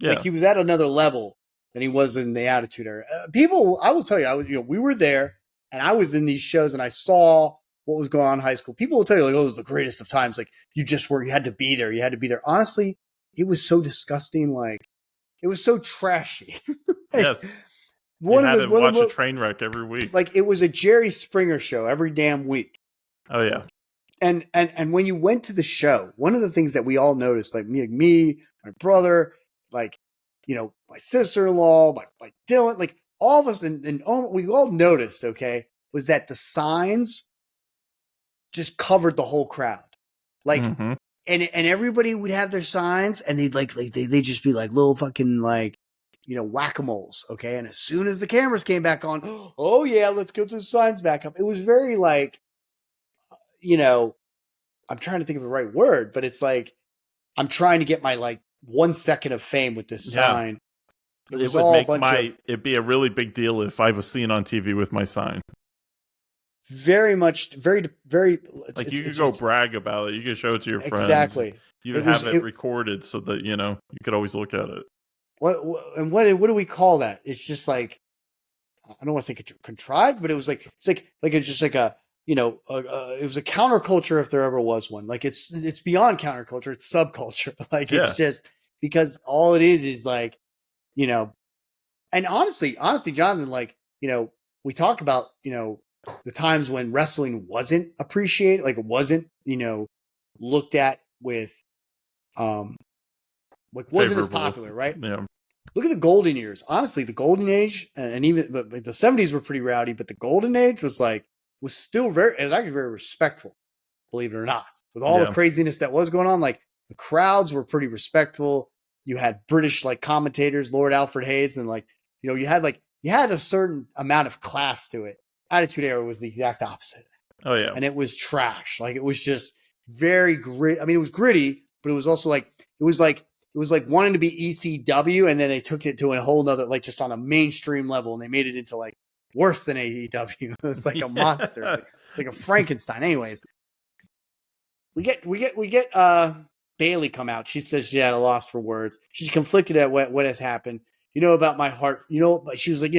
like he was at another level than he was in the Attitude Era. People, I will tell you, we were there, and I was in these shows, and I saw what was going on in high school. People will tell you like, "Oh, it was the greatest of times." Like you had to be there. You had to be there. Honestly, it was so disgusting. Like it was so trashy. Yes. You had to watch a train wreck every week. Like it was a Jerry Springer show every damn week. Oh yeah. And when you went to the show, one of the things that we all noticed, like me, my brother, like, my sister-in-law, like Dylan, like all of us, and we all noticed, okay, was that the signs just covered the whole crowd. Like, and everybody would have their signs, and they'd they'd just be like little fucking like, whack-a-moles, okay? And as soon as the cameras came back on, oh yeah, let's get the signs back up. It was very like, I'm trying to think of the right word, but it's like, I'm trying to get my like 1 second of fame with this sign. It was all it'd be a really big deal if I was seen on TV with my sign. Very much, very, very. Like you could go brag about it. You could show it to your friends. Exactly. You have it recorded so that you could always look at it. What do we call that? It's just like, I don't want to say contrived, but it was like it's just like a it was a counterculture if there ever was one. Like it's beyond counterculture, it's subculture. Like it's just because all it is like, and honestly, Jonathan, like, we talk about, the times when wrestling wasn't appreciated, like it wasn't, looked at with, like wasn't as popular, right? Yeah. Look at the golden years. Honestly, the golden age, and even but the 70s were pretty rowdy, but the golden age was still actually very respectful, believe it or not. With all the craziness that was going on, like the crowds were pretty respectful. You had British like commentators, Lord Alfred Hayes, and like, you had a certain amount of class to it. Attitude Era was the exact opposite. Oh yeah. And it was trash. Like it was just very gritty. I mean, it was gritty, but it was also like, it was like wanting to be ECW, and then they took it to a whole nother, like just on a mainstream level, and they made it into like worse than AEW. It's like a monster. It's like a Frankenstein. Anyways, we get Bailey come out. She says she had a loss for words. She's conflicted at what has happened. About my heart. But she was like,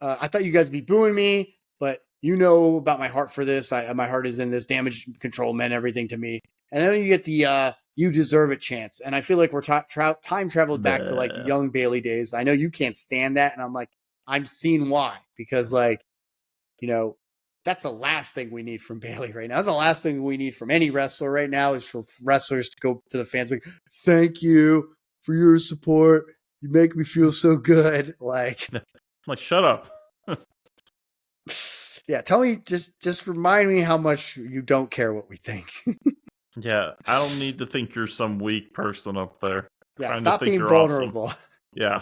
I thought you guys would be booing me, but about my heart for this. My heart is in this. Damage control meant everything to me. And then you get the "you deserve it" chance. And I feel like we're time traveled back to like young Bailey days. I know you can't stand that, and I'm like, I'm seeing why, because like, that's the last thing we need from Bailey right now. That's the last thing we need from any wrestler right now, is for wrestlers to go to the fans like, thank you for your support. You make me feel so good. Like, shut up. Yeah, tell me, just remind me how much you don't care what we think. Yeah, I don't need to think you're some weak person up there. Yeah, stop being vulnerable. Awesome. Yeah.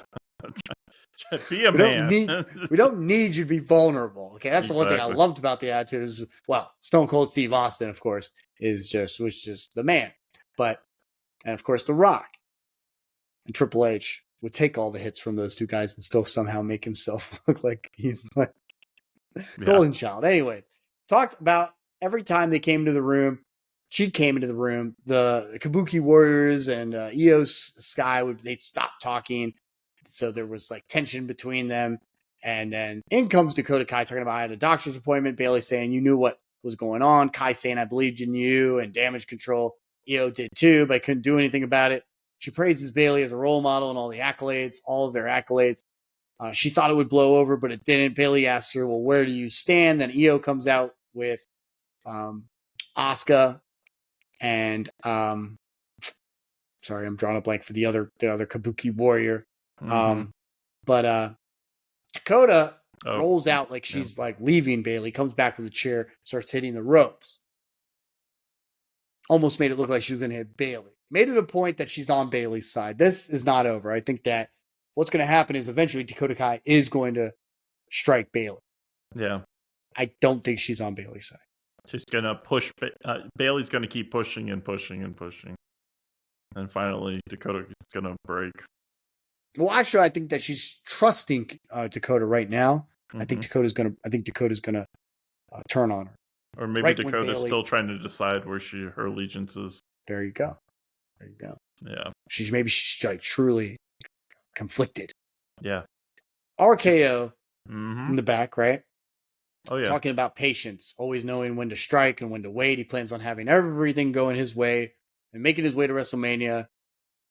Be a man. We don't need you to be vulnerable. Okay, that's the one thing I loved about the Attitude is, well, Stone Cold Steve Austin, of course, was just the man. And of course, The Rock and Triple H would take all the hits from those two guys and still somehow make himself look like he's like golden child. Anyways, talked about every time they came to the room. She came into the room. The Kabuki Warriors and Io Sky they'd stop talking. So there was like tension between them. And then in comes Dakota Kai talking about, I had a doctor's appointment. Bailey saying, you knew what was going on. Kai saying, I believed in you, and Damage Control. Io did too, but I couldn't do anything about it. She praises Bailey as a role model and all the accolades, all of their accolades. She thought it would blow over, but it didn't. Bayley asked her, well, where do you stand? Then Io comes out with Asuka and sorry, I'm drawing a blank for the other Kabuki warrior. But Dakota rolls out like she's like leaving Bayley, comes back with a chair, starts hitting the ropes. Almost made it look like she was going to hit Bayley. Made it a point that she's on Bayley's side. This is not over. I think that what's going to happen is eventually Dakota Kai is going to strike Bayley. Yeah. I don't think she's on Bayley's side. She's going to push. Bayley's going to keep pushing and pushing and pushing. And finally, Dakota is going to break. Well, actually, I think that she's trusting Dakota right now. I think Dakota's going to turn on her. Or maybe Dakota's still trying to decide where her allegiance is. There you go. Yeah. She's like truly conflicted. Yeah. RKO in the back, right? Oh, yeah. Talking about patience, always knowing when to strike and when to wait. He plans on having everything going his way and making his way to WrestleMania.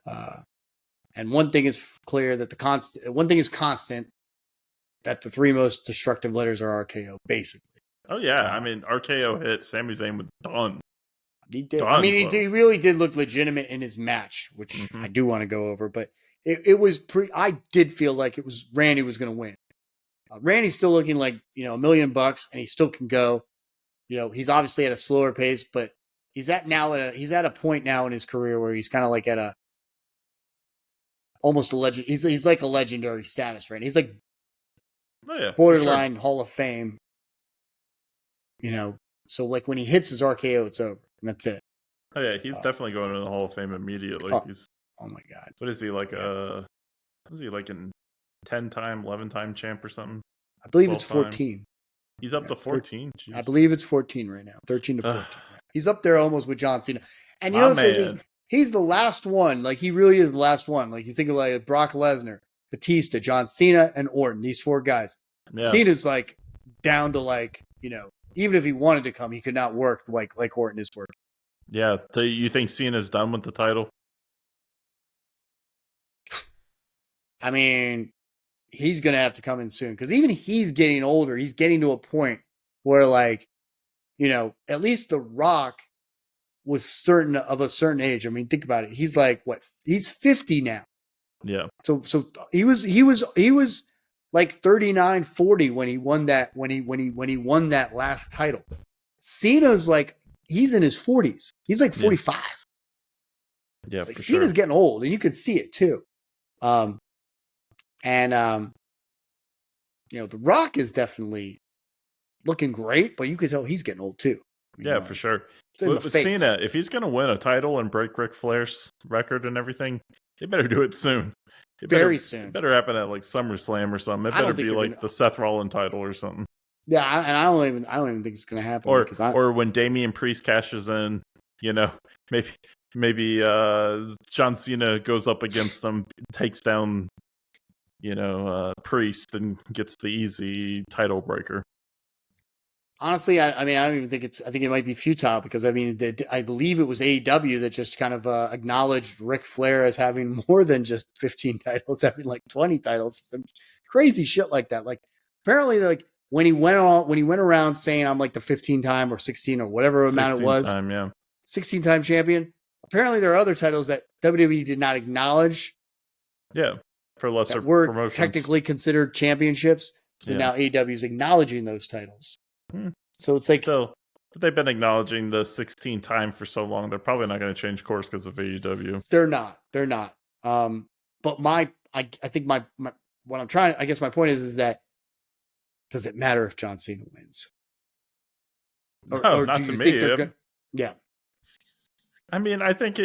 And one thing is clear that constant that the three most destructive letters are RKO, basically. Oh, yeah. I mean, RKO hit. Sami Zayn was done. He did. He really did look legitimate in his match, which I do want to go over. But it was I did feel like it was Randy was going to win. Randy's still looking like, $1 million, and he still can go. He's obviously at a slower pace, but he's at a point now in his career where he's kind of like at almost a legend. He's like a legendary status, right? He's like borderline Hall of Fame. So like when he hits his RKO, it's over, and that's it. Oh yeah, he's definitely going to the Hall of Fame immediately. Oh my God! What is he like? What is he like in 10-time, 11-time champ or something? I believe it's 14. He's up to 14. I believe it's 14 right now. 13 to 14. He's up there almost with John Cena. And he's the last one. Like he really is the last one. Like you think of like Brock Lesnar, Batista, John Cena, and Orton. These four guys. Yeah. Cena's like down to like even if he wanted to come, he could not work like Orton is working. Yeah. So you think Cena's done with the title? I mean, he's going to have to come in soon because even he's getting older. He's getting to a point where like, at least The Rock was of a certain age. I mean, think about it. He's like, what? He's 50 now. Yeah. So he was like 39, 40 when he won that, when he won that last title. Cena's like, he's in his 40s. He's like 45. Yeah. Like, Cena's getting old, and you can see it too. The Rock is definitely looking great, but you can tell he's getting old too. For sure. With Cena, if he's going to win a title and break Ric Flair's record and everything, he better do it soon. Very soon. It better happen at like SummerSlam or something. It better be like the Seth Rollins title or something. Yeah, and I don't even think it's going to happen. Or when Damian Priest cashes in, maybe John Cena goes up against them, takes down, Priest and gets the easy title breaker. Honestly, I don't even think I think it might be futile because I believe it was AEW that just kind of acknowledged Ric Flair as having more than just 15 titles, having like 20 titles, some crazy shit like that. Like apparently, like when he went around saying I'm like the 15-time or 16 or whatever amount it was, 16-time champion. Apparently, there are other titles that WWE did not acknowledge. Yeah, for lesser were promotions. Technically considered championships. So now AEW is acknowledging those titles. So it's like still, but they've been acknowledging the 16-time for so long. They're probably not going to change course because of AEW. They're not. But I think my what I'm trying. I guess my point is that does it matter if John Cena wins? Or not to me. Yeah. I mean, I think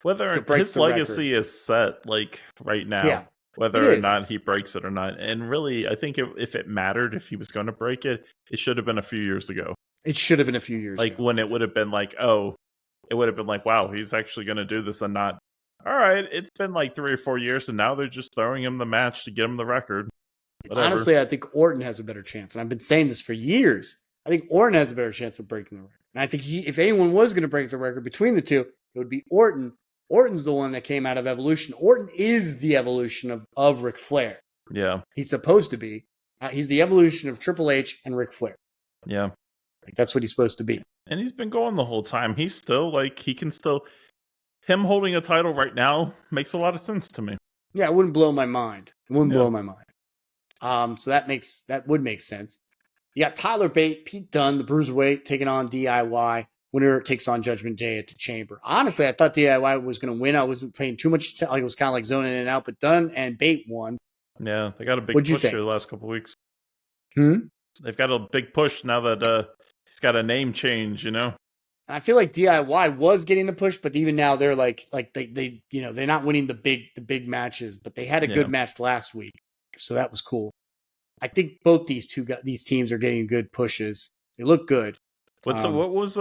whether his legacy is set like right now, whether or not he breaks it or not. And really, I think if it mattered, if he was going to break it, it should have been a few years ago. It should have been a few years ago. Like when it would have been like, it would have been like, wow, he's actually going to do this and not, all right, it's been like 3 or 4 years and now they're just throwing him the match to get him the record. Whatever. Honestly, I think Orton has a better chance. And I've been saying this for years. I think Orton has a better chance of breaking the record. And I think if anyone was going to break the record between the two, it would be Orton. Orton's the one that came out of Evolution. Orton is the evolution of Ric Flair. Yeah. He's supposed to be. He's the evolution of Triple H and Ric Flair. Yeah. Like, that's what he's supposed to be. And he's been going the whole time. He's still like, he can still, him holding a title right now makes a lot of sense to me. Yeah, it wouldn't blow my mind. It wouldn't blow my mind. So that would make sense. You got Tyler Bate, Pete Dunne, the Bruiserweight, taking on DIY. Winner takes on Judgment Day at the Chamber. Honestly, I thought DIY was going to win. I wasn't paying too much. Like, it was kind of like zoning in and out, but Dunne and Bate won. Yeah, they got a big push here the last couple of weeks. They've got a big push now that he's got a name change, you know? And I feel like DIY was getting a push, but even now they're like they they're not winning the big matches, but they had a good match last week. So that was cool. I think both these teams are getting good pushes. They look good. What was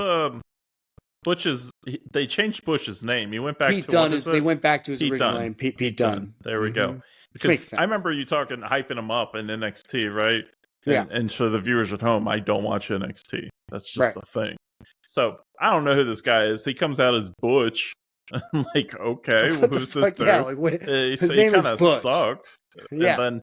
Butch's? They changed Butch's name. He went back Pete to Dunne. They went back to his original name, Pete Dunne. There we go. Which makes sense. I remember you hyping him up in NXT, right? Yeah. And for the viewers at home, I don't watch NXT. That's just a thing. So I don't know who this guy is. He comes out as Butch. I'm like, okay, well, who's this dude? Yeah, like, his name kind is of Butch. Sucked. Yeah.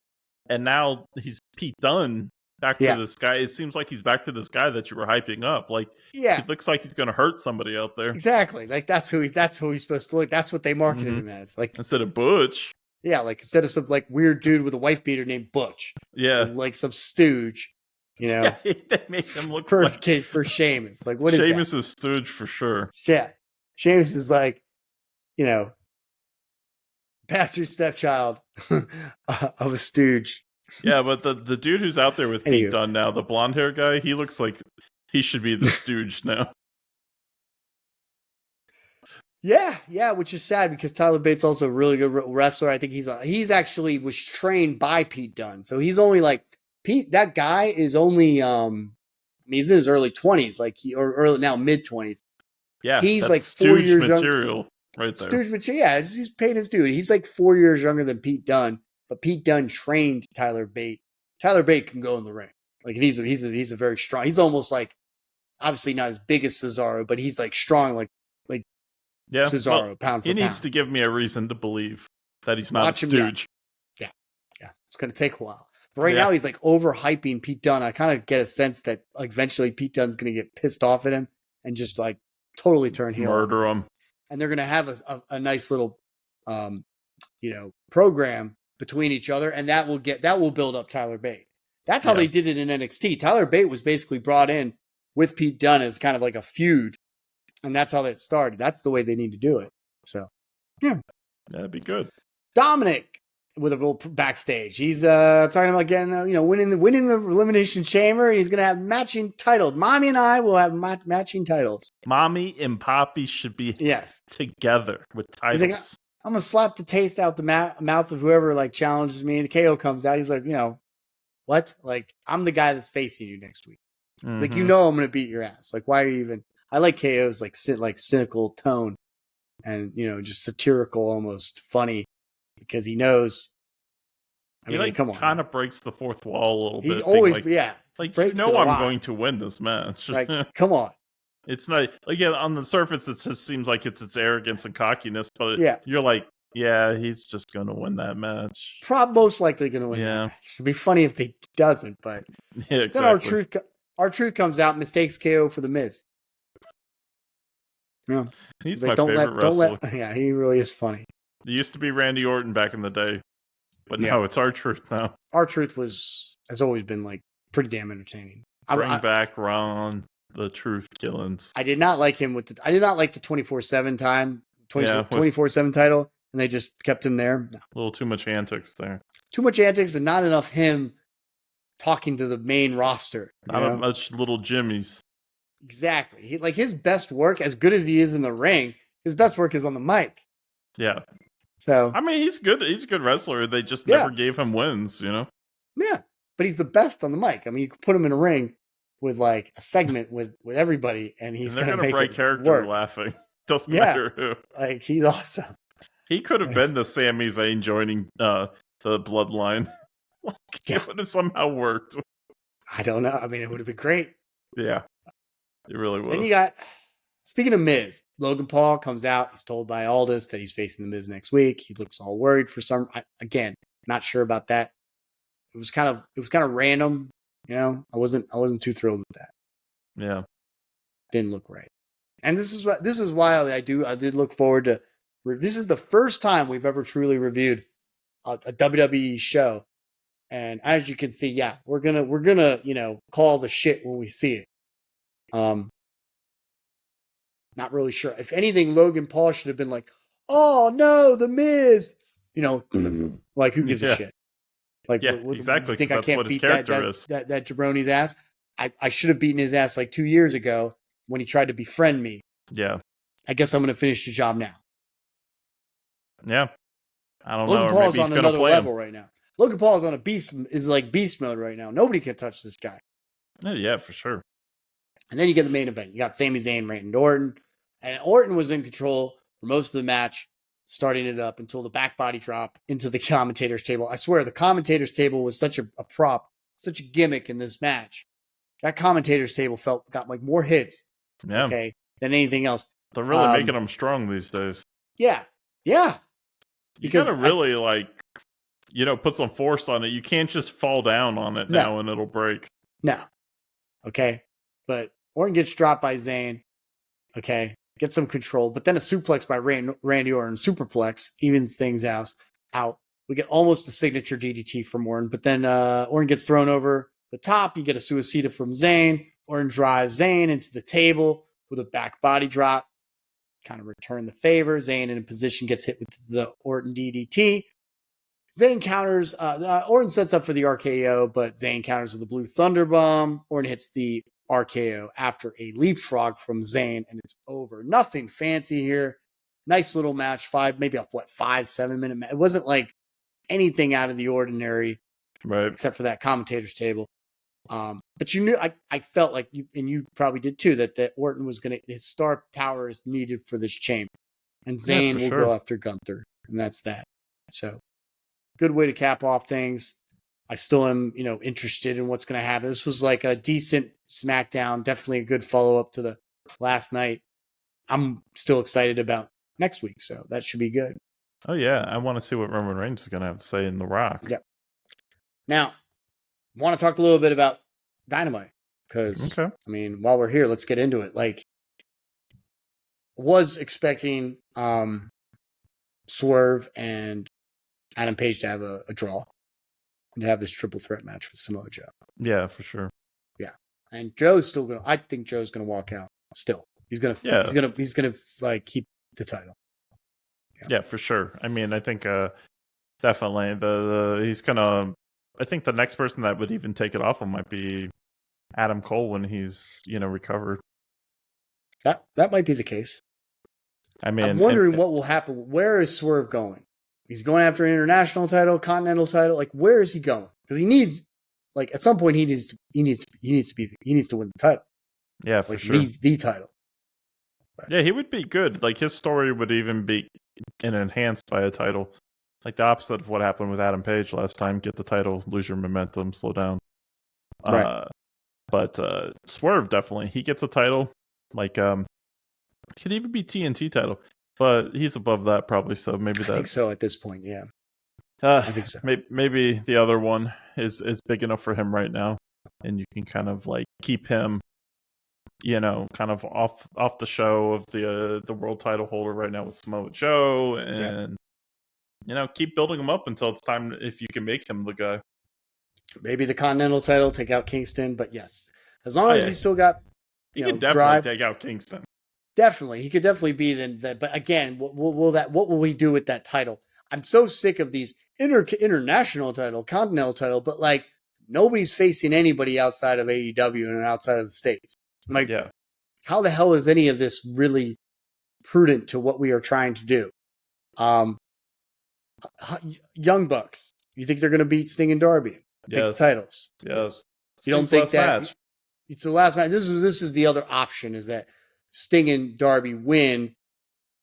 And now he's Pete Dunne. Back to this guy. It seems like he's back to this guy that you were hyping up. Like, he looks like he's going to hurt somebody out there. Exactly. Like, that's who he's supposed to look. That's what they marketed him as. Like, instead of Butch. Yeah, like instead of some like weird dude with a wife beater named Butch. Yeah, like some stooge. You know, they make him look for Sheamus. Like, what is Sheamus is stooge for sure. Yeah, Sheamus is like, bastard stepchild of a stooge. Yeah, but the dude who's out there with Pete Dunne now, the blonde hair guy, he looks like he should be the stooge now. Yeah, which is sad because Tyler Bate's also a really good wrestler. I think he's actually was trained by Pete Dunne, so he's only like Pete. That guy is only he's in his early 20s, or early now mid-20s. Yeah, he's like 4 years material right there. Stooge material. Yeah, he's paying his dude. He's like 4 years younger than Pete Dunne, but Pete Dunne trained Tyler Bate. Tyler Bate can go in the ring. Like, he's a very strong. He's almost like, obviously not as big as Cesaro, but he's like strong, like Cesaro, pound for pound. He needs to give me a reason to believe that he's not a stooge. Yeah. It's going to take a while. But right now he's like overhyping Pete Dunne. I kind of get a sense that like eventually Pete Dunne's going to get pissed off at him and just like totally turn heel. Murder him. And they're going to have a nice little, program between each other. And that will build up Tyler Bate. That's how they did it in NXT. Tyler Bate was basically brought in with Pete Dunne as kind of like a feud. And that's how that started. That's the way they need to do it. So, yeah. That'd be good. Dominic with a little backstage. He's talking about getting, winning the Elimination Chamber. And he's going to have matching titles. Mommy and I will have matching titles. Mommy and Poppy should be together with titles. He's like, I'm going to slap the taste out the mouth of whoever like challenges me. And the KO comes out. He's like, what? Like, I'm the guy that's facing you next week. Mm-hmm. Like, I'm going to beat your ass. Like, why are you even... I like KO's like cynical tone and, just satirical, almost funny, because he knows. Come on. Kind of breaks the fourth wall a little bit. He always, Like, I'm going to win this match. Like, come on. It's not, on the surface, it just seems like it's arrogance and cockiness, but you're like, he's just going to win that match. Most likely going to win that match. It'd be funny if he doesn't, but then our truth comes out, mistakes KO for the Miz. Yeah. He's my favorite wrestler. Yeah, he really is funny. It used to be Randy Orton back in the day, but now it's R-Truth now. R-Truth has always been like pretty damn entertaining. Bring back Ron, the Truth Killings. I did not like him I did not like the 24/7 time, 24/7 title, and they just kept him there. No. A little too much antics there. Too much antics and not enough him talking to the main roster. Not much little Jimmy's. Exactly. His best work, as good as he is in the ring, his best work is on the mic. Yeah. So he's good. He's a good wrestler. They just never gave him wins, Yeah, but he's the best on the mic. You could put him in a ring with like a segment with everybody, and he's going to make break it character work. Laughing. Doesn't matter who. Like, he's awesome. He could have been the Sami Zayn joining the bloodline. It would have somehow worked. I don't know. It would have been great. Yeah. It really would. Then you got, speaking of Miz, Logan Paul comes out. He's told by Aldis that he's facing the Miz next week. He looks all worried for again, not sure about that. It was kind of random. I wasn't too thrilled with that. Yeah, didn't look right. And this is why I did look forward to. This is the first time we've ever truly reviewed a WWE show, and as you can see, yeah, we're gonna call the shit when we see it. Not really sure. If anything, Logan Paul should have been like, "Oh no, the Miz," like who gives a shit? Like, exactly. You think I can't beat that jabroni's ass? I should have beaten his ass like 2 years ago when he tried to befriend me. Yeah. I guess I'm going to finish the job now. Yeah. I don't Logan know. Paul's on another level right now. Logan Paul's on beast mode right now. Nobody can touch this guy. Yeah, for sure. And then you get the main event. You got Sami Zayn, Randy Orton. And Orton was in control for most of the match, starting it up until the back body drop into the commentator's table. I swear, the commentator's table was such a prop, such a gimmick in this match. That commentator's table got like more hits, than anything else. They're really making them strong these days. Yeah. Because you gotta really put some force on it. You can't just fall down on it now and it'll break. No. Okay. But Orton gets dropped by Zayn. Okay. Gets some control. But then a suplex by Randy Orton. Superplex evens things out. We get almost a signature DDT from Orton. But then Orton gets thrown over the top. You get a suicida from Zayn. Orton drives Zayn into the table with a back body drop. Kind of return the favor. Zayn in a position gets hit with the Orton DDT. Zayn counters. Orton sets up for the RKO, but Zayn counters with a blue thunder bomb. Orton hits the RKO after a leapfrog from Zayn, and it's over. Nothing fancy here. Nice little match. 5-7 minute match. It wasn't like anything out of the ordinary, right? Except for that commentator's table. But you knew, I felt like you probably did too, that Orton was his star power is needed for this chamber, and Zayn will go after Gunther, and that's that. So, good way to cap off things. I still am, interested in what's going to happen. This was like a decent Smackdown, definitely a good follow up to the last night. I'm still excited about next week, so that should be good. Oh yeah, I want to see what Roman Reigns is going to have to say in The Rock. Yep. Now, I want to talk a little bit about Dynamite because, while we're here, let's get into it. Like, was expecting Swerve and Adam Page to have a draw and to have this triple threat match with Samoa Joe. Yeah, for sure. Yeah, and Joe's still gonna. I think Joe's gonna walk out. Still, he's gonna like keep the title. Yeah, for sure. I think definitely he's gonna. I think the next person that would even take it off him might be Adam Cole when he's recovered. That might be the case. I'm wondering what will happen. Where is Swerve going? He's going after an international title, continental title. Like, where is he going? Because he needs, like, at some point he needs to win the title. Yeah, for sure. The title. But, yeah, he would be good. Like, his story would even be enhanced by a title. Like the opposite of what happened with Adam Page last time. Get the title, lose your momentum, slow down. Right. But Swerve definitely. He gets a title. Like, could even be TNT title. But he's above that probably, so maybe that. I think so at this point, yeah. I think so. Maybe the other one is big enough for him right now. And you can kind of like keep him, kind of off the show of the world title holder right now with Samoa Joe. And keep building him up until it's time if you can make him the guy. Maybe the Continental title, take out Kingston, but yes. As long as he's still got he could definitely take out Kingston. Definitely. He could definitely be that. But again, what will we do with that title? I'm so sick of these international title, continental title, but like nobody's facing anybody outside of AEW and outside of the States. Like, how the hell is any of this really prudent to what we are trying to do? Young Bucks. You think they're going to beat Sting and Darby? Take the titles. Yes. You don't think that match. It's the last match. This is the other option, is that Sting and Darby win,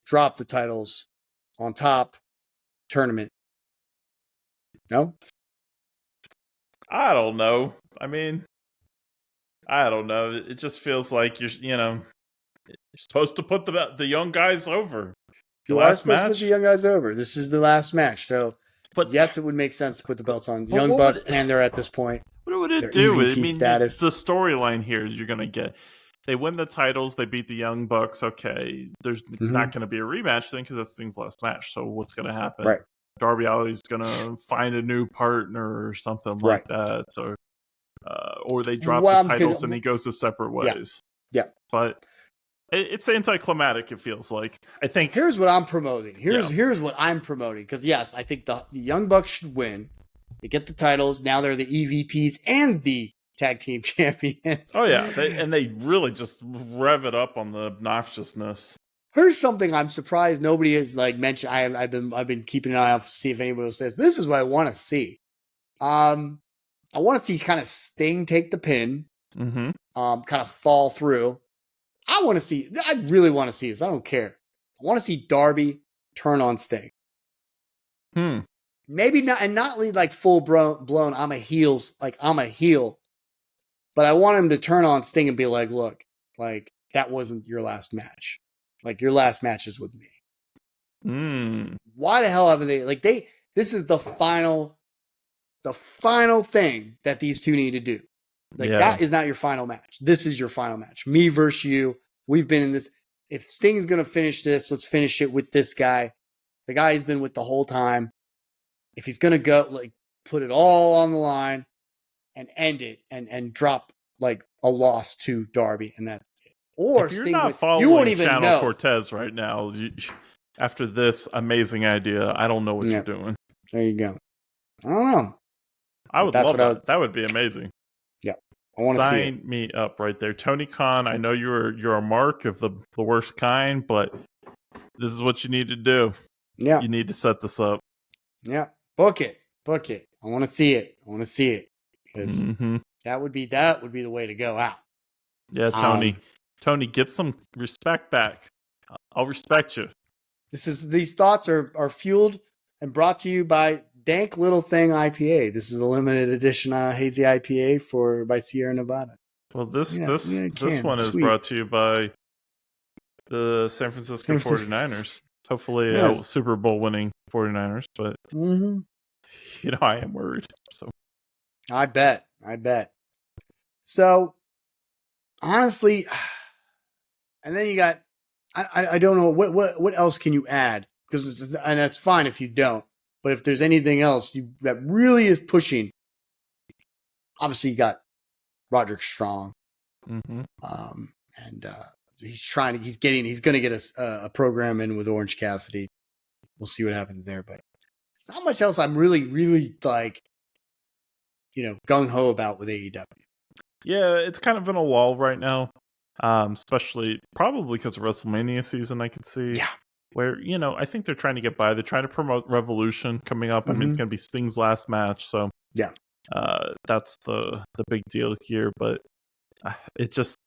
drop the titles on top, tournament. No? I don't know. I don't know. It just feels like you're supposed to put the young guys over. You are supposed to put the young guys over. This is the last match. So But yes, it would make sense to put the belts on Young Bucks, and they're at this point. What would it do? EVP I mean, status. the storyline here is you're going to get. They win the titles. They beat the Young Bucks. Okay, there's not going to be a rematch thing because that's Sting's last match. So what's going to happen? Right. Darby Allin's going to find a new partner or something like that, or they drop the titles and he goes his separate ways. Yeah. But it's anticlimactic. It feels like. I think here's what I'm promoting. Here's what I'm promoting because yes, I think the Young Bucks should win. They get the titles. Now they're the EVPs and the tag team champions. Oh yeah, they really just rev it up on the obnoxiousness. Here's something I'm surprised nobody has mentioned. I've been keeping an eye out to see if anybody says this is what I want to see. I want to see kind of Sting take the pin, kind of fall through. I really want to see this. I don't care. I want to see Darby turn on Sting. Maybe not, and not lead like full blown. I'm a heel. But I want him to turn on Sting and be like, look, like that wasn't your last match. Like your last match is with me. Why the hell haven't they this is the final thing that these two need to do. That is not your final match. This is your final match. Me versus you. We've been in this. If Sting's going to finish this, let's finish it with this guy. The guy he's been with the whole time. If he's going to go put it all on the line and end it and drop a loss to Darby and that's it. Or if you're Sting not following you won't even Channel know. Cortez right now, after this amazing idea, I don't know what you're doing. There you go. I don't know. I would love that. That would be amazing. Yeah. I want to see it. Sign me up right there. Tony Khan, I know you're a mark of the worst kind, but this is what you need to do. Yeah. You need to set this up. Yeah. Book it. I want to see it. Because that would be the way to go out. Yeah, Tony. Tony, get some respect back. I'll respect you. These thoughts are fueled and brought to you by Dank Little Thing IPA. This is a limited edition hazy IPA by Sierra Nevada. Well, this one is brought to you by the San Francisco 49ers. Hopefully, Super Bowl winning 49ers. But I am worried. So I bet. So honestly, and then you got I don't know what else can you add, and that's fine if you don't. But if there's anything else that really is pushing, obviously you got Roderick Strong, and he's going to get a program in with Orange Cassidy. We'll see what happens there, but it's not much else I'm really, really gung ho about with AEW. Yeah, it's kind of in a lull right now, especially probably because of WrestleMania season. I could see. Yeah. Where, I think they're trying to get by. They're trying to promote Revolution coming up. I mean, it's going to be Sting's last match. So, yeah, that's the big deal here. But it just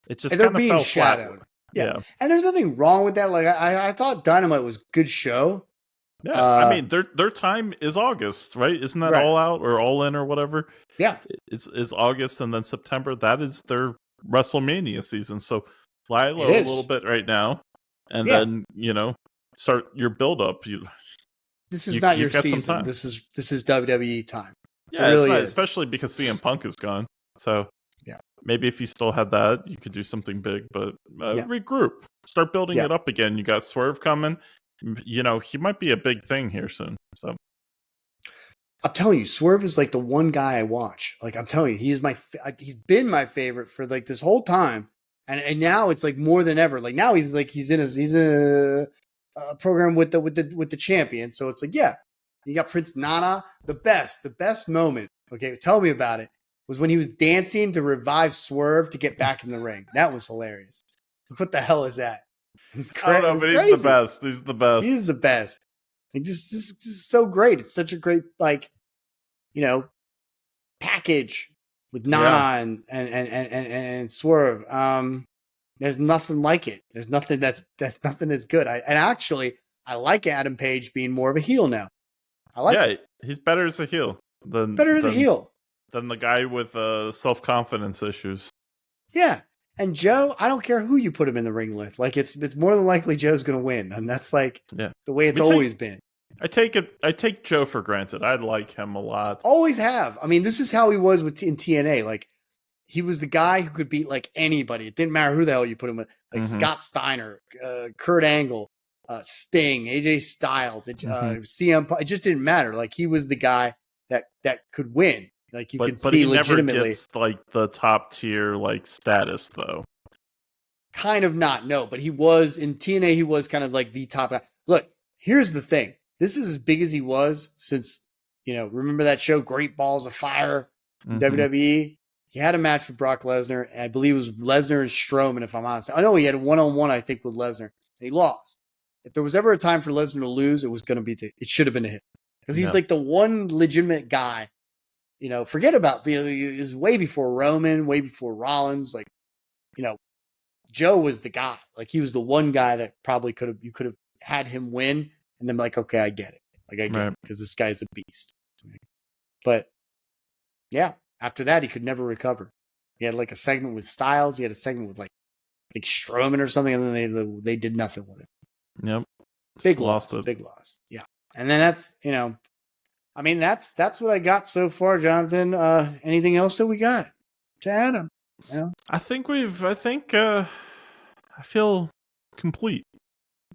they're being shadowed. Yeah. And there's nothing wrong with that. Like, I thought Dynamite was a good show. Yeah. I mean, their time is August, right? Isn't that All Out or All In or whatever? Yeah. It's August and then September. That is their WrestleMania season. So, lie low a little bit right now. And then start your build up. This is not your season. This is WWE time. Yeah, it really is, especially because CM Punk is gone. So maybe if you still had that, you could do something big. But regroup, start building it up again. You got Swerve coming. He might be a big thing here soon. So I'm telling you, Swerve is the one guy I watch. I'm telling you, he's been my favorite for this whole time. And now it's more than ever. Now he's in a program with the champion. So it's you got Prince Nana. The best moment. Okay, tell me about it. Was when he was dancing to revive Swerve to get back in the ring. That was hilarious. What the hell is that? It's crazy. I don't know, but he's the best. He's the best. He's the best. Just so great. It's such a great package. With Nana and Swerve, there's nothing like it. There's nothing that's nothing as good. I like Adam Page being more of a heel now. I like it. He's better as a heel than the guy with self-confidence issues. Yeah, and Joe, I don't care who you put him in the ring with. It's more than likely Joe's going to win, and that's the way it's always been. I take Joe for granted. I like him a lot. Always have. I mean, this is how he was in TNA. Like, he was the guy who could beat like anybody. It didn't matter who the hell you put him with. Like Scott Steiner, Kurt Angle, Sting, AJ Styles, CM Punk. It just didn't matter. Like, he was the guy that could win. Like, you could see legitimately. Never gets like the top tier like status though. Kind of not, no. But he was in TNA. He was kind of like the top guy. Look, here's the thing. This is as big as he was since, remember that show, Great Balls of Fire, in WWE? He had a match with Brock Lesnar, and I believe it was Lesnar and Strowman, if I'm honest. I know he had a one-on-one, I think, with Lesnar, and he lost. If there was ever a time for Lesnar to lose, it should have been to him. Because he's like the one legitimate guy, forget about, it was way before Roman, way before Rollins, like, Joe was the guy. Like, he was the one guy that probably you could have had him win, and then like, okay, I get it. Like, I get it, because this guy's a beast. But, yeah. After that, he could never recover. He had like a segment with Styles. He had a segment with like Strowman or something, and then they did nothing with it. Yep. Big loss. Big loss. Yeah. And then that's that's what I got so far, Jonathan. Anything else that we got to add on? I feel complete.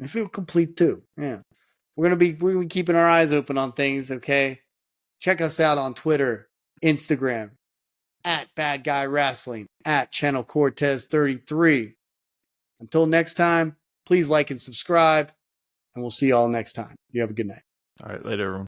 I feel complete too. Yeah. We're gonna be keeping our eyes open on things. Okay. Check us out on Twitter, Instagram, at Bad Guy Wrestling, at Channel Cortez 33. Until next time, please like and subscribe, and we'll see you all next time. You have a good night. All right, later, everyone.